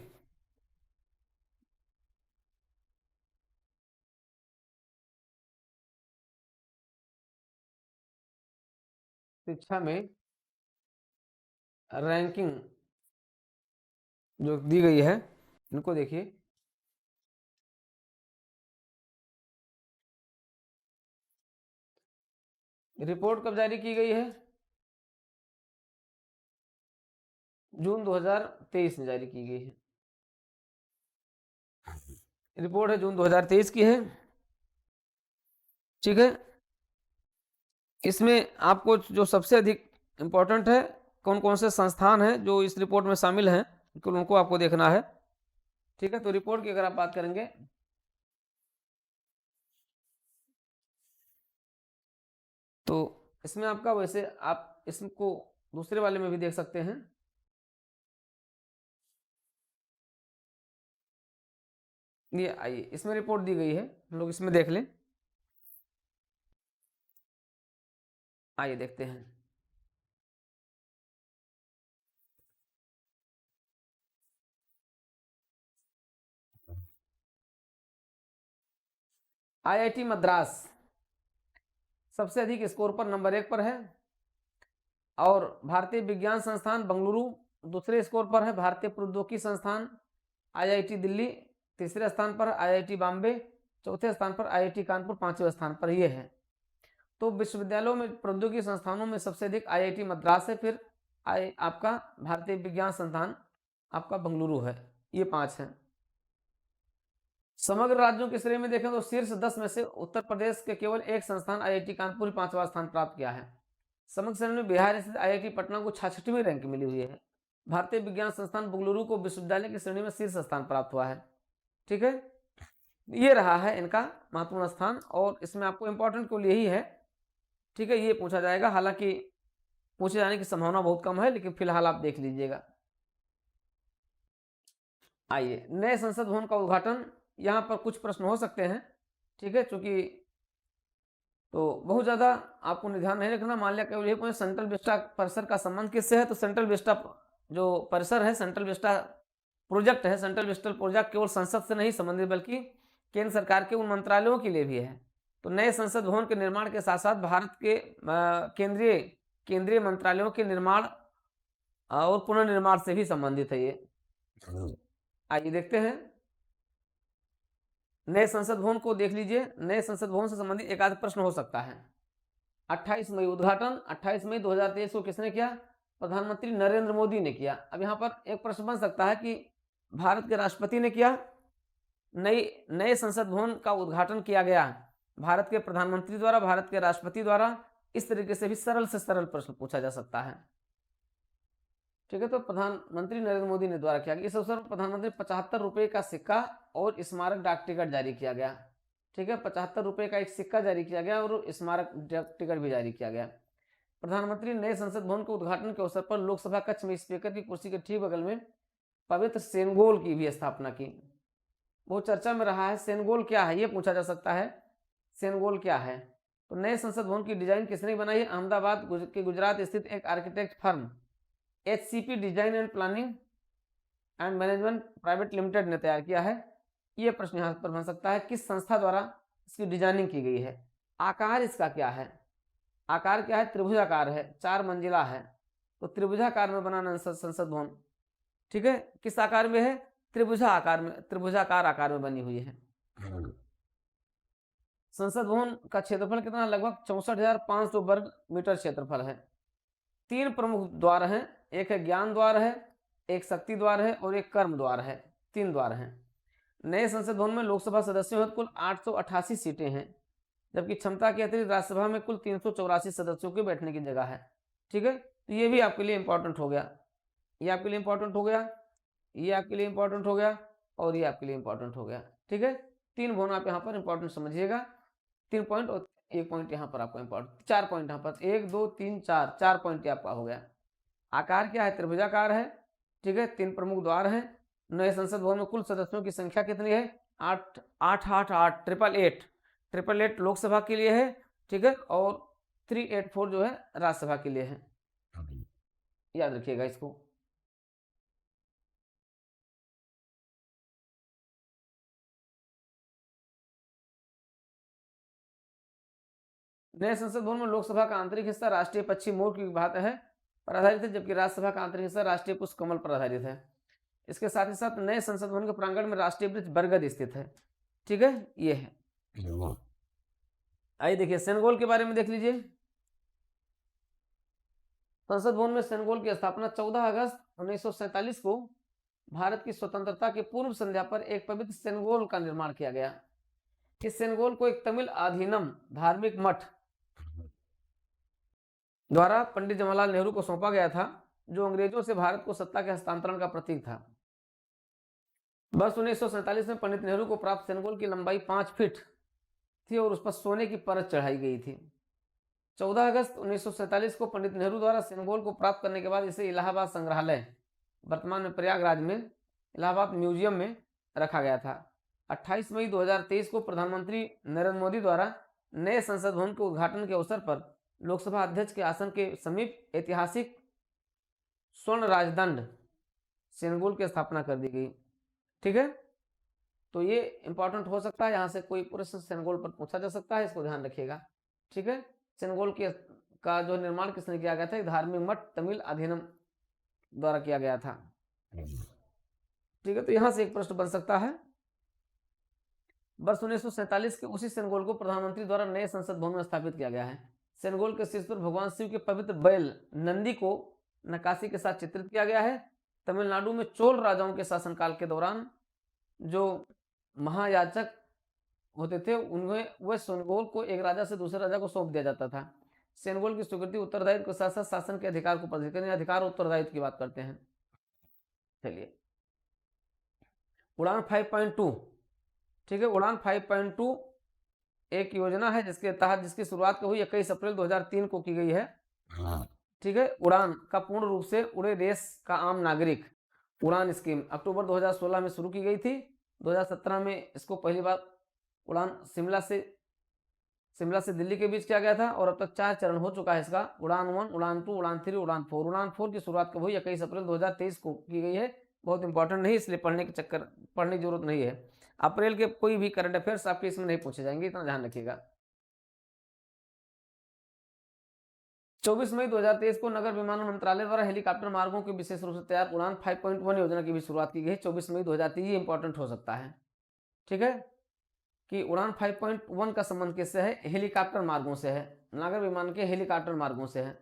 शिक्षा में रैंकिंग जो दी गई है, इनको देखिए। रिपोर्ट कब जारी की गई है? जून 2023 में जारी की गई है। रिपोर्ट है जून 2023 की है। ठीक है, इसमें आपको जो सबसे अधिक इम्पोर्टेंट है, कौन कौन से संस्थान हैं जो इस रिपोर्ट में शामिल हैं, बिल्कुल उनको आपको देखना है। ठीक है, तो रिपोर्ट की अगर आप बात करेंगे तो इसमें आपका, वैसे आप इसको दूसरे वाले में भी देख सकते हैं। ये आइए, इसमें रिपोर्ट दी गई है, हम लोग इसमें देख लें। आइए देखते हैं। आईआईटी मद्रास सबसे अधिक स्कोर पर नंबर 1 पर है, और भारतीय विज्ञान संस्थान बेंगलुरु दूसरे स्कोर पर है। भारतीय प्रौद्योगिकी संस्थान आईआईटी दिल्ली तीसरे स्थान पर, आईआईटी बॉम्बे चौथे स्थान पर, आईआईटी कानपुर पांचवें स्थान पर। ये है तो विश्वविद्यालयों में, प्रौद्योगिकी संस्थानों में सबसे अधिक आईआईटी मद्रास है, फिर आपका भारतीय विज्ञान संस्थान आपका बेंगलुरु है। ये 5 है। समग्र राज्यों की श्रेणी में देखें तो शीर्ष 10 में से उत्तर प्रदेश के केवल एक संस्थान आईआईटी कानपुर 5वां स्थान प्राप्त किया है। समग्र श्रेणी में बिहार स्थित आईआईटी पटना को 66वीं रैंक मिली हुई है। भारतीय विज्ञान संस्थान बेंगलुरु को विश्वविद्यालय की श्रेणी में शीर्ष स्थान प्राप्त हुआ है। ठीक है, ये रहा है इनका महत्वपूर्ण स्थान, और इसमें आपको इंपॉर्टेंट कुल यही है। ठीक है, ये पूछा जाएगा, हालांकि पूछे जाने की संभावना बहुत कम है, लेकिन फिलहाल आप देख लीजिएगा। आइए, नए संसद भवन का उद्घाटन, यहाँ पर कुछ प्रश्न हो सकते हैं। ठीक है, चूंकि तो बहुत ज़्यादा आपको ध्यान नहीं रखना। मान लिया केवल ये सेंट्रल विस्टा परिसर का संबंध किससे है, तो सेंट्रल विस्टा जो परिसर है, सेंट्रल विस्टा प्रोजेक्ट है, सेंट्रल विस्टा प्रोजेक्ट केवल संसद से नहीं संबंधित बल्कि केंद्र सरकार के उन मंत्रालयों के लिए भी है। तो नए संसद भवन के निर्माण के साथ साथ भारत के केंद्रीय मंत्रालयों के निर्माण और पुनर्निर्माण से भी संबंधित है ये। आइए देखते हैं। नए संसद भवन को देख लीजिए। नए संसद भवन से संबंधित एक आध प्रश्न हो सकता है। 28 मई उद्घाटन, 28 मई 2023 को किसने किया? प्रधानमंत्री नरेंद्र मोदी ने किया। अब यहाँ पर एक प्रश्न बन सकता है कि भारत के राष्ट्रपति ने किया, नए संसद भवन का उद्घाटन किया गया भारत के प्रधानमंत्री द्वारा, भारत के राष्ट्रपति द्वारा। इस तरीके से भी सरल से सरल प्रश्न पूछा जा सकता है। ठीक है, तो प्रधानमंत्री नरेंद्र मोदी ने द्वारा किया गया। इस अवसर पर प्रधानमंत्री 75 रुपए का सिक्का और स्मारक डाक टिकट जारी किया गया। ठीक है, 75 रुपए का एक सिक्का जारी किया गया और स्मारक डाक टिकट भी जारी किया गया। प्रधानमंत्री नए संसद भवन के उद्घाटन के अवसर पर लोकसभा कक्ष में स्पीकर की कुर्सी के ठीक बगल में पवित्र सेनगोल की भी स्थापना की। बहुत चर्चा में रहा है। सेनगोल क्या है, ये पूछा जा सकता है। सेनगोल क्या है? तो नए संसद भवन की डिजाइन किसने बनाई है? अहमदाबाद के गुजरात स्थित एक architect firm HCP design and planning and management private limited ने तैयार किया है। यह प्रश्न यहां पर बन सकता है, किस संस्था द्वारा इसकी डिजाइनिंग की गई है? आकार इसका क्या है? आकार क्या है? त्रिभुजाकार है, 4 मंजिला है, तो त्रिभुजाकार में बना संसद भवन। ठीक है, किस आकार में है? त्रिभुजाकार आकार में बनी हुई है। संसद भवन का क्षेत्रफल कितना? लगभग 64,500 वर्ग मीटर क्षेत्रफल है। 3 प्रमुख द्वार हैं, एक है ज्ञान द्वार है, एक शक्ति द्वार है और एक कर्म द्वार है। 3 द्वार हैं। नए संसद भवन में लोकसभा सदस्यों में कुल 888 सीटें हैं, जबकि क्षमता के अतिरिक्त राज्यसभा में कुल 384 सदस्यों के बैठने की जगह है। ठीक है, तो ये भी आपके लिए इंपॉर्टेंट हो गया, ये आपके लिए इंपॉर्टेंट हो गया, ये आपके लिए इंपॉर्टेंट हो गया और ये आपके लिए इंपॉर्टेंट हो गया। ठीक है, 3 भवन आप यहाँ पर इंपॉर्टेंट समझिएगा। 3 पॉइंट और 1 पॉइंट यहाँ पर आपको इंपॉर्टेंट, 4 पॉइंट यहाँ पर, 1 2 3 4, 4 पॉइंट आपका हो गया। आकार क्या है? त्रिभुजाकार है। ठीक है, 3 प्रमुख द्वार हैं। नए संसद भवन में कुल सदस्यों की संख्या कितनी है? 8 8 8 8 888 लोकसभा के लिए है। ठीक है, और 384 जो है राज्यसभा के लिए है। याद रखिएगा इसको। नए संसद भवन में लोकसभा का आंतरिक हिस्सा राष्ट्रीय पक्षी मोर की बात है। पर आधारित है, जबकि राज्यसभा का आंतरिक हिस्सा राष्ट्रीय पुष्प कमल पर आधारित है। इसके साथ ही साथ नए संसद भवन के प्रांगण में राष्ट्रीय वृक्ष बरगद स्थित है। ठीक है, ये है। आइए देखिए सेनेगल के बारे में देख लीजिए। संसद भवन में सेनेगल की स्थापना 14 अगस्त 1947 को भारत की स्वतंत्रता की पूर्व संध्या पर एक पवित्र सेनेगल का निर्माण किया गया। इस सेनेगल को एक तमिल अधीनम धार्मिक मठ द्वारा पंडित जवाहरलाल नेहरू को सौंपा गया था, जो अंग्रेजों से भारत को सत्ता के हस्तांतरण का प्रतीक था। वर्ष 1947 में पंडित नेहरू को प्राप्त सेनेगल की लंबाई 5 फीट थी और उस पर सोने की परत चढ़ाई गई थी। 14 अगस्त 1947 को पंडित नेहरू द्वारा सेनेगल को प्राप्त करने के बाद इसे इलाहाबाद संग्रहालय, वर्तमान में प्रयागराज में इलाहाबाद म्यूजियम में रखा गया था। 28 मई 2023 को प्रधानमंत्री नरेंद्र मोदी द्वारा नए संसद भवन के उद्घाटन के अवसर पर लोकसभा अध्यक्ष के आसन के समीप ऐतिहासिक स्वर्ण राजदंड सेनेगल की स्थापना कर दी गई। ठीक है, तो ये इंपॉर्टेंट हो सकता है, यहाँ से कोई प्रश्न सेनेगल पर पूछा जा सकता है, इसको ध्यान रखिएगा। ठीक है, सेनेगल के का जो निर्माण किसने किया गया था? धार्मिक मठ तमिल अधीनम द्वारा किया गया था। ठीक है, तो यहां से एक प्रश्न बन सकता है। वर्ष 1947 के उसी सेनेगल को प्रधानमंत्री द्वारा नए संसद भवन में स्थापित किया गया है। सेनेगल के शीर्ष पर भगवान शिव के पवित्र बैल नंदी को नक्काशी के साथ चित्रित किया गया है। तमिलनाडु में चोल राजाओं के शासनकाल के दौरान जो महायाचक होते थे उन्हें वह सेनेगल को एक राजा से दूसरे राजा को सौंप दिया जाता था। सेनेगल की स्वीकृति उत्तरदायित्व के साथ साथ शासन के अधिकार को प्रदर्शित करने, अधिकार उत्तरदायित्व की बात करते हैं। चलिए उड़ान 5.2। ठीक है, उड़ान 5.2 एक योजना है जिसके तहत जिसकी शुरुआत हुई 21 अप्रैल 2003 को की गई है। ठीक है, उड़ान का पूर्ण रूप से उड़े देश का आम नागरिक उड़ान स्कीम अक्टूबर 2016 में शुरू की गई थी। 2017 में इसको पहली बार उड़ान शिमला से दिल्ली के बीच किया गया था और अब तक 4 चरण हो चुका है इसका। उड़ान 1, उड़ान 2, उड़ान 3, उड़ान 4। उड़ान 4 की शुरुआत कब हुई? 21 अप्रैल 2023 को की गई है। बहुत इंपॉर्टेंट नहीं, इसलिए पढ़ने की जरूरत नहीं है। अप्रैल के कोई भी करंट अफेयर्स आपके इसमें नहीं पूछे जाएंगे, इतना ध्यान रखिएगा। 24 मई 2023 को नगर विमानन मंत्रालय द्वारा हेलीकॉप्टर मार्गों के विशेष रूप से तैयार उड़ान 5.1 योजना की भी शुरुआत की गई। 24 मई 2023, ये इंपॉर्टेंट हो सकता है। ठीक है, कि उड़ान 5.1 का संबंध किससे है? हेलीकॉप्टर मार्गों से है, नागर विमान के हेलीकॉप्टर मार्गों से है।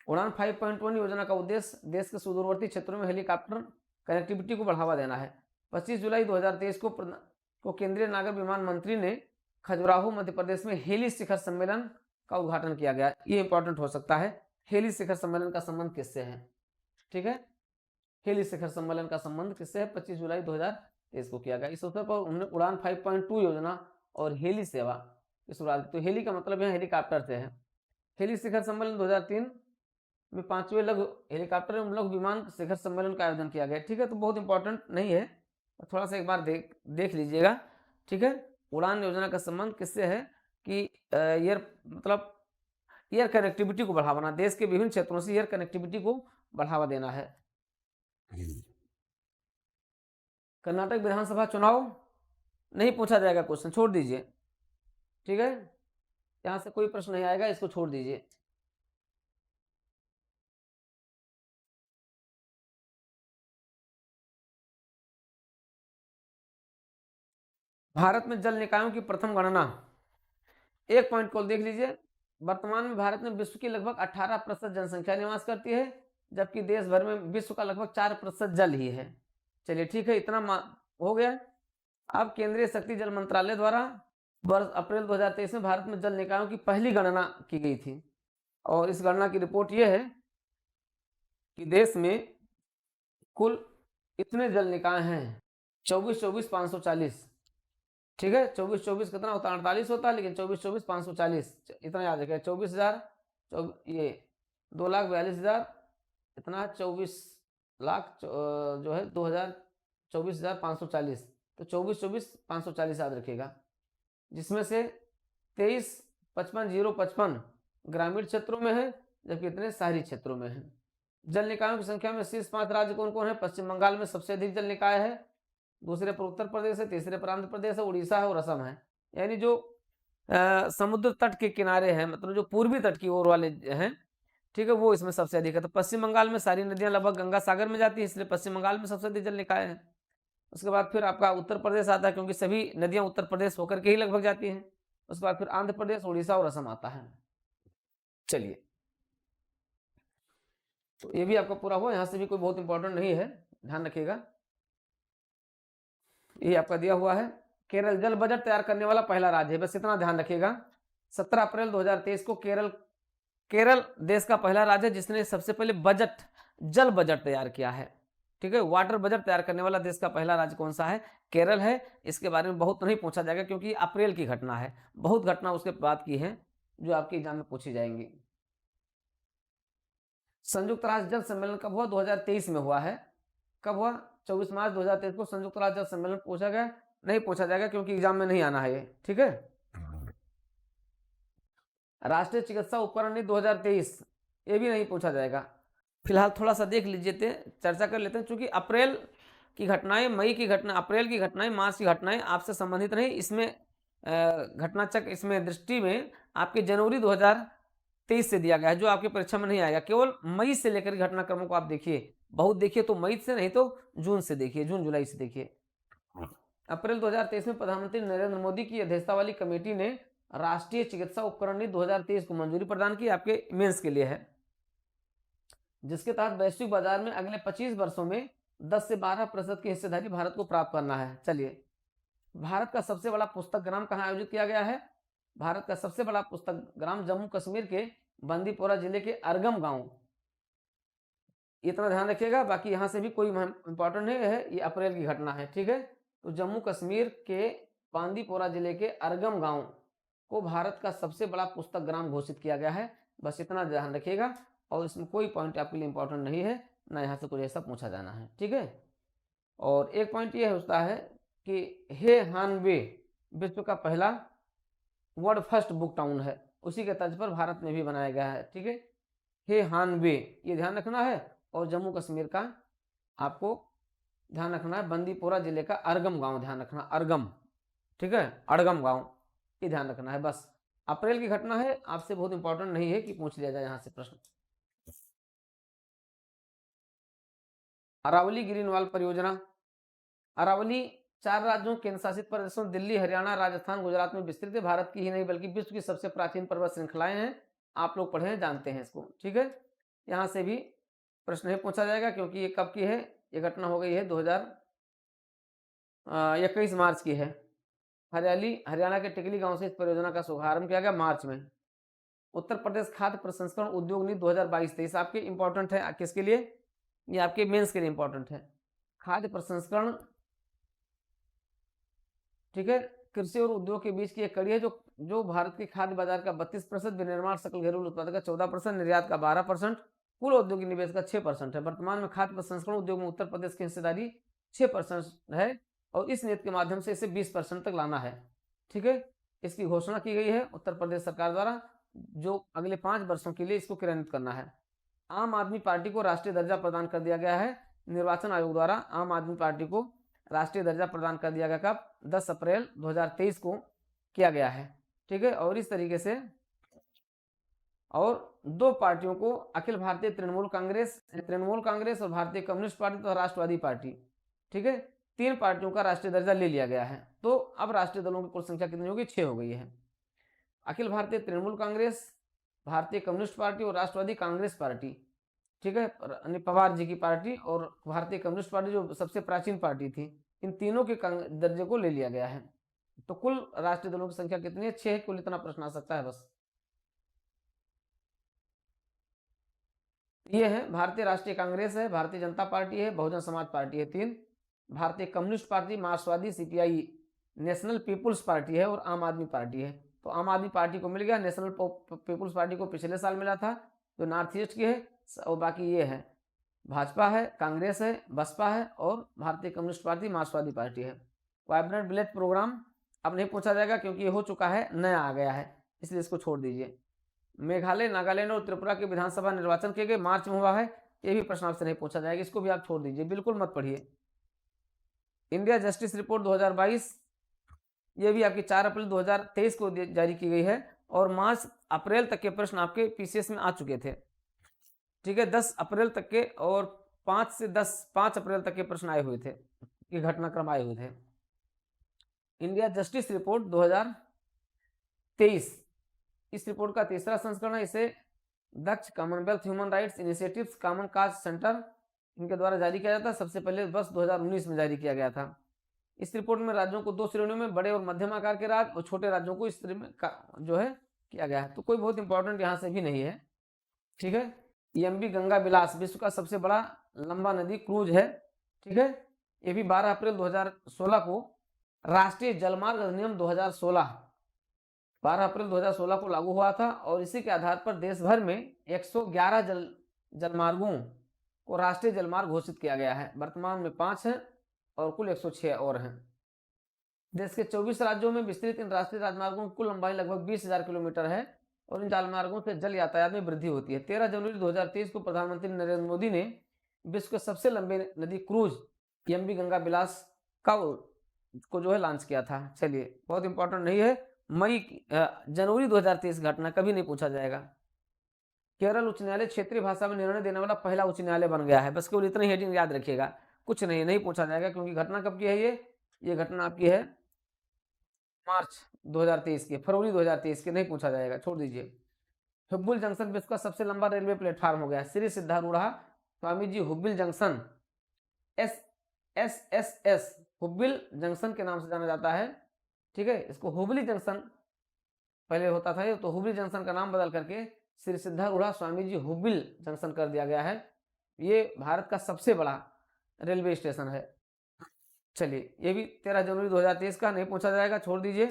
उड़ान 5.1 योजना का उद्देश्य देश के सुदूरवर्ती क्षेत्रों में हेलीकॉप्टर कनेक्टिविटी को बढ़ावा देना है। 25 जुलाई 2023 को केंद्रीय नागर विमान मंत्री ने खजुराहो मध्य प्रदेश में हेली शिखर सम्मेलन का उद्घाटन किया गया। ये इंपॉर्टेंट हो सकता है। हेली शिखर सम्मेलन का संबंध किससे है? ठीक है, हेली शिखर सम्मेलन का संबंध किससे है? 25 जुलाई 2023 को किया गया। इस अवसर पर उन्होंने उड़ान 5.2 योजना और हेली सेवा की शुरुआत की। तो हेली का मतलब यहाँ हेलीकॉप्टर से है। हेली शिखर सम्मेलन 2003 में 5वें लघु हेलीकॉप्टर एवं लघु विमान शिखर सम्मेलन का आयोजन किया गया। ठीक है, तो बहुत इंपॉर्टेंट नहीं है, थोड़ा सा एक बार देख लीजिएगा। ठीक है, उड़ान योजना का संबंध किससे है कि एयर कनेक्टिविटी को बढ़ावा देना, देश के विभिन्न क्षेत्रों से एयर कनेक्टिविटी को बढ़ावा देना है। कर्नाटक विधानसभा चुनाव नहीं पूछा जाएगा, क्वेश्चन छोड़ दीजिए। ठीक है, यहां से कोई प्रश्न नहीं आएगा, इसको छोड़ दीजिए। भारत में जल निकायों की प्रथम गणना, एक पॉइंट को देख लीजिए। वर्तमान में भारत में विश्व की लगभग 18% जनसंख्या निवास करती है, जबकि देश भर में विश्व का लगभग 4% जल ही है। चलिए ठीक है, इतना हो गया। अब केंद्रीय शक्ति जल मंत्रालय द्वारा वर्ष अप्रैल 2023 में भारत में जल निकायों की पहली गणना की गई थी और इस गणना की रिपोर्ट यह है कि देश में कुल इतने जल निकाय हैं 24,540। ठीक है, 24 कितना होता है? 48 होता है, लेकिन 24,540 इतना याद रखें। 24,000 ये 2,42,000 इतना 24 लाख जो है 24,540, तो 24,540 याद रखिएगा, जिसमें से 23,55,055 ग्रामीण क्षेत्रों में है, जबकि इतने शहरी क्षेत्रों में है। जल निकायों की संख्या में शीर्ष 5 राज्य कौन कौन है? पश्चिम बंगाल में सबसे अधिक जल निकाय है, दूसरे पर उत्तर प्रदेश है, तीसरे पर आंध्र प्रदेश है, उड़ीसा है और असम है। यानी जो समुद्र तट के किनारे हैं, मतलब जो पूर्वी तट की ओर वाले हैं, ठीक है, वो इसमें सबसे अधिक है। तो पश्चिम बंगाल में सारी नदियां लगभग गंगा सागर में जाती है, इसलिए पश्चिम बंगाल में सबसे अधिक जल निकाय है। उसके बाद फिर आपका उत्तर प्रदेश आता है, क्योंकि सभी नदियां उत्तर प्रदेश होकर के ही लगभग जाती हैं। उसके बाद फिर आंध्र प्रदेश, उड़ीसा और असम आता है। चलिए, तो ये भी आपका पूरा हुआ। यहाँ से भी कोई बहुत इंपॉर्टेंट नहीं है, ध्यान रखिएगा। ये आपका दिया हुआ है, केरल जल बजट तैयार करने वाला पहला राज्य है, बस इतना ध्यान रखिएगा। 17 अप्रैल 2023 को केरल देश का पहला राज्य है जिसने सबसे पहले जल बजट तैयार किया है। ठीक है, वाटर बजट तैयार करने वाला देश का पहला राज्य कौन सा है? केरल है। इसके बारे में बहुत नहीं पूछा जाएगा, क्योंकि अप्रैल की घटना है, बहुत घटना उसके बाद की है जो आपके एग्जाम में पूछी जाएंगी। संयुक्त राष्ट्र जल सम्मेलन कब हुआ? 2023 में हुआ है। कब हुआ? 24 मार्च 2023 को संयुक्त राष्ट्र जल सम्मेलन पूछा गया, नहीं पूछा जाएगा क्योंकि एग्जाम में नहीं आना है ये। ठीक है, राष्ट्रीय चिकित्सा उपकरण नीति 2023, ये भी नहीं पूछा जाएगा। फिलहाल थोड़ा सा देख लीजिए, चर्चा कर लेते हैं, क्योंकि अप्रैल की घटनाएं, मई की घटना, अप्रैल की घटनाएं, मार्च की घटनाएं आपसे संबंधित नहीं। इसमें घटना चक्र, इसमें दृष्टि में आपके जनवरी 2023 से दिया गया है, जो आपकी परीक्षा में नहीं आएगा। केवल मई से लेकर घटनाक्रमों को आप देखिए, बहुत देखिए तो मई से, नहीं तो जून से देखिए, जून जुलाई से देखिए। अप्रैल 2023 में प्रधानमंत्री नरेंद्र मोदी की अध्यक्षता वाली कमेटी ने राष्ट्रीय चिकित्सा उपकरण नीति 2023 को मंजूरी प्रदान की, आपके मेंस के लिए है, जिसके तहत वैश्विक बाजार में अगले 25 वर्षों में 10 से 12% की हिस्सेदारी भारत को प्राप्त करना है। चलिए, भारत का सबसे बड़ा पुस्तक ग्राम कहाँ आयोजित किया गया है? भारत का सबसे बड़ा पुस्तक ग्राम जम्मू कश्मीर के बंदीपोरा जिले के अरगम गांव, इतना ध्यान रखिएगा। बाकी यहाँ से भी कोई इंपॉर्टेंट नहीं है, ये अप्रैल की घटना है। ठीक है, तो जम्मू कश्मीर के बांदीपोरा जिले के अरगम गांव को भारत का सबसे बड़ा पुस्तक ग्राम घोषित किया गया है, बस इतना ध्यान रखिएगा। और इसमें कोई पॉइंट आपके लिए इंपॉर्टेंट नहीं है, ना यहाँ से कुछ ऐसा पूछा जाना है। ठीक है, और एक पॉइंट ये होता है कि हे हानबे विश्व का पहला वर्ल्ड फर्स्ट बुक टाउन है, उसी के तर्ज पर भारत में भी बनाया गया है। ठीक है, हे हानबे, ये ध्यान रखना है। और जम्मू कश्मीर का आपको ध्यान रखना है, बंदीपोरा जिले का अरगम गांव, ध्यान रखना, अरगम। ठीक है, अड़गम गांव, ये ध्यान रखना है। बस अप्रैल की घटना है, आपसे बहुत इंपॉर्टेंट नहीं है कि पूछ लिया जाए यहाँ से प्रश्न। अरावली ग्रीनवाल परियोजना, अरावली 4 राज्यों, केंद्र शासित प्रदेशों दिल्ली, हरियाणा, राजस्थान, गुजरात में विस्तृत है। भारत की ही नहीं बल्कि विश्व की सबसे प्राचीन पर्वत श्रृंखलाएं हैं, आप लोग पढ़े हैं, जानते हैं इसको। ठीक है, यहाँ से भी प्रश्न नहीं पूछा जाएगा, क्योंकि ये कब की है? ये घटना हो गई है 2021 मार्च की है। हरियाणा के टिकली गांव से इस परियोजना का शुभारंभ किया गया मार्च में। उत्तर प्रदेश खाद्य प्रसंस्करण उद्योग नीति 2022-23 आपके इंपॉर्टेंट है, किसके लिए? ये आपके मेंस के लिए इंपॉर्टेंट है। खाद्य प्रसंस्करण, ठीक है, कृषि और उद्योग के बीच की एक कड़ी है, जो भारत के खाद्य बाजार का 32%, विनिर्माण सकल घरेलू उत्पाद का 14%, निर्यात का 12%, कुल औद्योगिक निवेश का 6% है। वर्तमान में खाद्य प्रसंस्करण उद्योग में उत्तर प्रदेश की हिस्सेदारी 6% है, और इस नीति के माध्यम से इसे 20% तक लाना है। ठीक है, इसकी घोषणा की गई है उत्तर प्रदेश सरकार द्वारा, जो अगले 5 वर्षों के लिए इसको क्रियान्वित करना है। आम आदमी पार्टी को राष्ट्रीय दर्जा प्रदान कर दिया गया है, निर्वाचन आयोग द्वारा आम आदमी पार्टी को राष्ट्रीय दर्जा प्रदान कर दिया गया। कब? 10 अप्रैल 2023 को किया गया है। ठीक है, और इस तरीके से और 2 पार्टियों को, अखिल भारतीय तृणमूल कांग्रेस और भारतीय कम्युनिस्ट पार्टी तथा राष्ट्रवादी पार्टी, ठीक है, 3 पार्टियों का राष्ट्रीय दर्जा ले लिया गया है। तो अब राष्ट्रीय दलों की कुल संख्या कितनी होगी? 6 हो गई है। अखिल भारतीय तृणमूल कांग्रेस, भारतीय कम्युनिस्ट पार्टी और राष्ट्रवादी कांग्रेस पार्टी, ठीक है, पवार जी की पार्टी, और भारतीय कम्युनिस्ट पार्टी जो सबसे प्राचीन पार्टी थी, इन तीनों के दर्जे को ले लिया गया है। तो कुल राष्ट्रीय दलों की संख्या कितनी है? 6 है। कुल इतना प्रश्न आ सकता है बस। ये है भारतीय राष्ट्रीय कांग्रेस है, भारतीय जनता पार्टी है, बहुजन समाज पार्टी है 3, भारतीय कम्युनिस्ट पार्टी, मार्क्सवादी, सीपीआई, नेशनल पीपुल्स पार्टी है, और आम आदमी पार्टी है। तो आम आदमी पार्टी को मिल गया, नेशनल पीपुल्स पार्टी को पिछले साल मिला था, जो नॉर्थ ईस्ट की है, और बाकी ये है भाजपा है, कांग्रेस है, बसपा है, और भारतीय कम्युनिस्ट पार्टी, मार्क्सवादी पार्टी है। वाइब्रेंट विलेज प्रोग्राम अब नहीं पूछा जाएगा, क्योंकि ये हो चुका है, नया आ गया है, इसलिए इसको छोड़ दीजिए। मेघालय, नागालैंड और त्रिपुरा के विधानसभा निर्वाचन किए गए, मार्च में हुआ है, ये भी प्रश्न आपसे नहीं पूछा जाएगा, इसको भी आप छोड़ दीजिए, बिल्कुल मत पढ़िए। इंडिया जस्टिस रिपोर्ट 2022, ये भी आपकी 4 अप्रैल 2023 को जारी की गई है, और मार्च अप्रैल तक के प्रश्न आपके पीसीएस में आ चुके थे। ठीक है, 10 अप्रैल तक के और 5 अप्रैल तक के प्रश्न आए हुए थे, ये घटनाक्रम आए हुए थे। इंडिया जस्टिस रिपोर्ट 2023, इस रिपोर्ट का तीसरा संस्करण है। इसे Daksh Commonwealth Human Rights Initiatives Common Cause Centre इनके द्वारा जारी किया जाता है। सबसे पहले वर्ष 2019 में जारी किया गया था। इस रिपोर्ट में राज्यों को 2 श्रेणियों में, बड़े और मध्यम आकार के राज्य और छोटे राज्यों को इस श्रेणी में जो है किया गया है। तो कोई बहुत इंपॉर्टेंट यहाँ से भी नहीं है, ठीक है। एमवी गंगा बिलास विश्व का सबसे बड़ा लंबा नदी क्रूज है, ठीक है। ये भी 12 अप्रैल 2016 को राष्ट्रीय जलमार्ग अधिनियम 2016 12 अप्रैल 2016 को लागू हुआ था और इसी के आधार पर देश भर में 111 जलमार्गों को राष्ट्रीय जलमार्ग घोषित किया गया है। वर्तमान में 5 हैं और कुल 106 और हैं। देश के 24 राज्यों में विस्तृत इन राष्ट्रीय राजमार्गों की कुल लंबाई लगभग 20,000 किलोमीटर है और इन जलमार्गों से जल यातायात में वृद्धि होती है। 13 जनवरी 2023 को प्रधानमंत्री नरेंद्र मोदी ने विश्व के सबसे लंबे नदी क्रूज एमवी गंगा बिलास को जो है लॉन्च किया था। चलिए, बहुत इंपॉर्टेंट नहीं है। जनवरी 2023 घटना कभी नहीं पूछा जाएगा। केरल उच्च न्यायालय क्षेत्रीय भाषा में निर्णय देने वाला पहला उच्च न्यायालय बन गया है। बस केवल इतना ही हेडिंग याद रखिएगा, कुछ नहीं पूछा जाएगा, क्योंकि घटना कब की है ये घटना आपकी है मार्च 2023 की, फरवरी 2023 की, नहीं पूछा जाएगा, छोड़ दीजिए। हुब्बल जंक्शन विश्व का सबसे लंबा रेलवे प्लेटफॉर्म हो गया। Shri सिद्धारूढ़ा Swami ji हुब्बल junction SSS हुब्बल junction के नाम से जाना जाता है, ठीक है। इसको हुबली जंक्शन पहले होता था, तो हुबली जंक्शन का नाम बदल करके श्री सिद्धारूढ़ा स्वामी जी हुब्बल जंक्शन कर दिया गया है। ये भारत का सबसे बड़ा रेलवे स्टेशन है। चलिए, ये भी 13 जनवरी 2023 का, नहीं पूछा जाएगा, छोड़ दीजिए।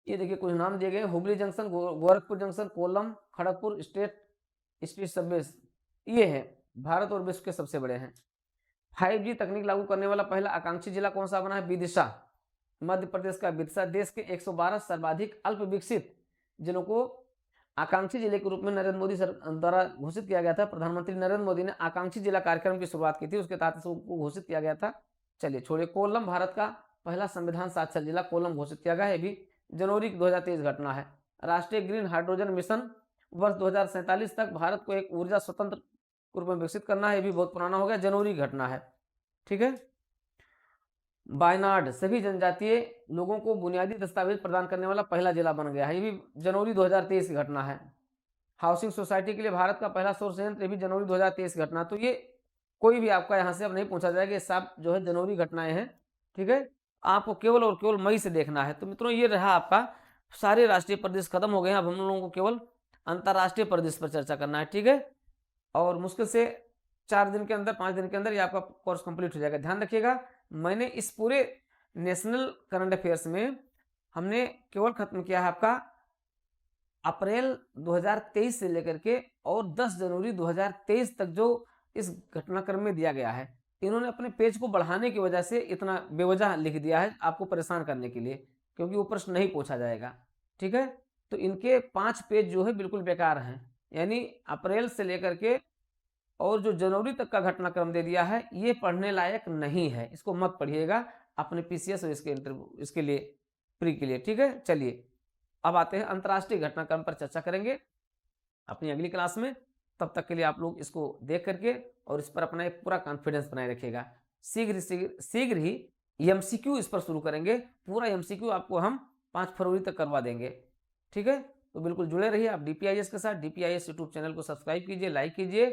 ये देखिए कुछ नाम दिए गए, Hubli junction, Gorakhpur junction, Kollam, Kharagpur state subways, ये है भारत और विश्व के सबसे बड़े हैं। 5G तकनीक लागू करने वाला पहला आकांक्षी जिला कौन सा बना है? विदिशा, मध्य प्रदेश का विदिशा। देश के 112 सर्वाधिक अल्प विकसित जिलों को आकांक्षी जिले के रूप में नरेंद्र मोदी द्वारा घोषित किया गया था। प्रधानमंत्री नरेंद्र मोदी ने आकांक्षी जिला कार्यक्रम की शुरुआत की थी, उसके तहत इसको घोषित किया गया था। चलिए छोड़िए। कोल्लम भारत का पहला संविधान साक्षर जिला कोल्लम घोषित किया गया है, भी जनवरी 2023 घटना है। राष्ट्रीय ग्रीन हाइड्रोजन मिशन वर्ष 2047 तक भारत को एक ऊर्जा स्वतंत्र रूप में विकसित करना है, ये भी बहुत पुराना हो गया, जनवरी घटना है, ठीक है। वायनाड सभी जनजातीय लोगों को बुनियादी दस्तावेज प्रदान करने वाला पहला जिला बन गया है, ये भी जनवरी 2023 की घटना है। हाउसिंग सोसाइटी के लिए भारत का पहला सौर संयंत्र, ये भी जनवरी 2023 की घटना। तो ये कोई भी आपका यहाँ से अब नहीं पूछा जाएगा, ये सब जो है जनवरी घटनाएं हैं, ठीक है। आपको केवल और केवल मई से देखना है। तो मित्रों, ये रहा आपका सारे राष्ट्रीय प्रदेश खत्म हो गए हैं। अब हम लोगों को केवल अंतर्राष्ट्रीय प्रदेश पर चर्चा करना है, ठीक है। और मुश्किल से 4 दिन के अंदर, 5 दिन के अंदर ये आपका कोर्स कंप्लीट हो जाएगा। ध्यान रखिएगा, मैंने इस पूरे नेशनल करंट अफेयर्स में हमने केवल खत्म किया है आपका अप्रैल 2023 से लेकर के और 10 जनवरी 2023 तक जो इस घटनाक्रम में दिया गया है। इन्होंने अपने पेज को बढ़ाने की वजह से इतना बेवजह लिख दिया है आपको परेशान करने के लिए, क्योंकि वो प्रश्न नहीं पूछा जाएगा, ठीक है। तो इनके 5 पेज जो है बिल्कुल बेकार हैं, यानी अप्रैल से लेकर के और जो जनवरी तक का घटनाक्रम दे दिया है, ये पढ़ने लायक नहीं है, इसको मत पढ़िएगा अपने पीसीएस और इसके लिए प्री के लिए, ठीक है। चलिए, अब आते हैं अंतर्राष्ट्रीय घटनाक्रम पर चर्चा करेंगे अपनी अगली क्लास में। तब तक के लिए आप लोग इसको देख करके और इस पर अपना एक पूरा कॉन्फिडेंस बनाए रखिएगा। शीघ्र ही एमसीक्यू इस पर शुरू करेंगे। पूरा एमसीक्यू आपको हम 5 फरवरी तक करवा देंगे, ठीक है। तो बिल्कुल जुड़े रहिए आप डीपीआईएस के साथ। डीपीआईएस यूट्यूब चैनल को सब्सक्राइब कीजिए, लाइक कीजिए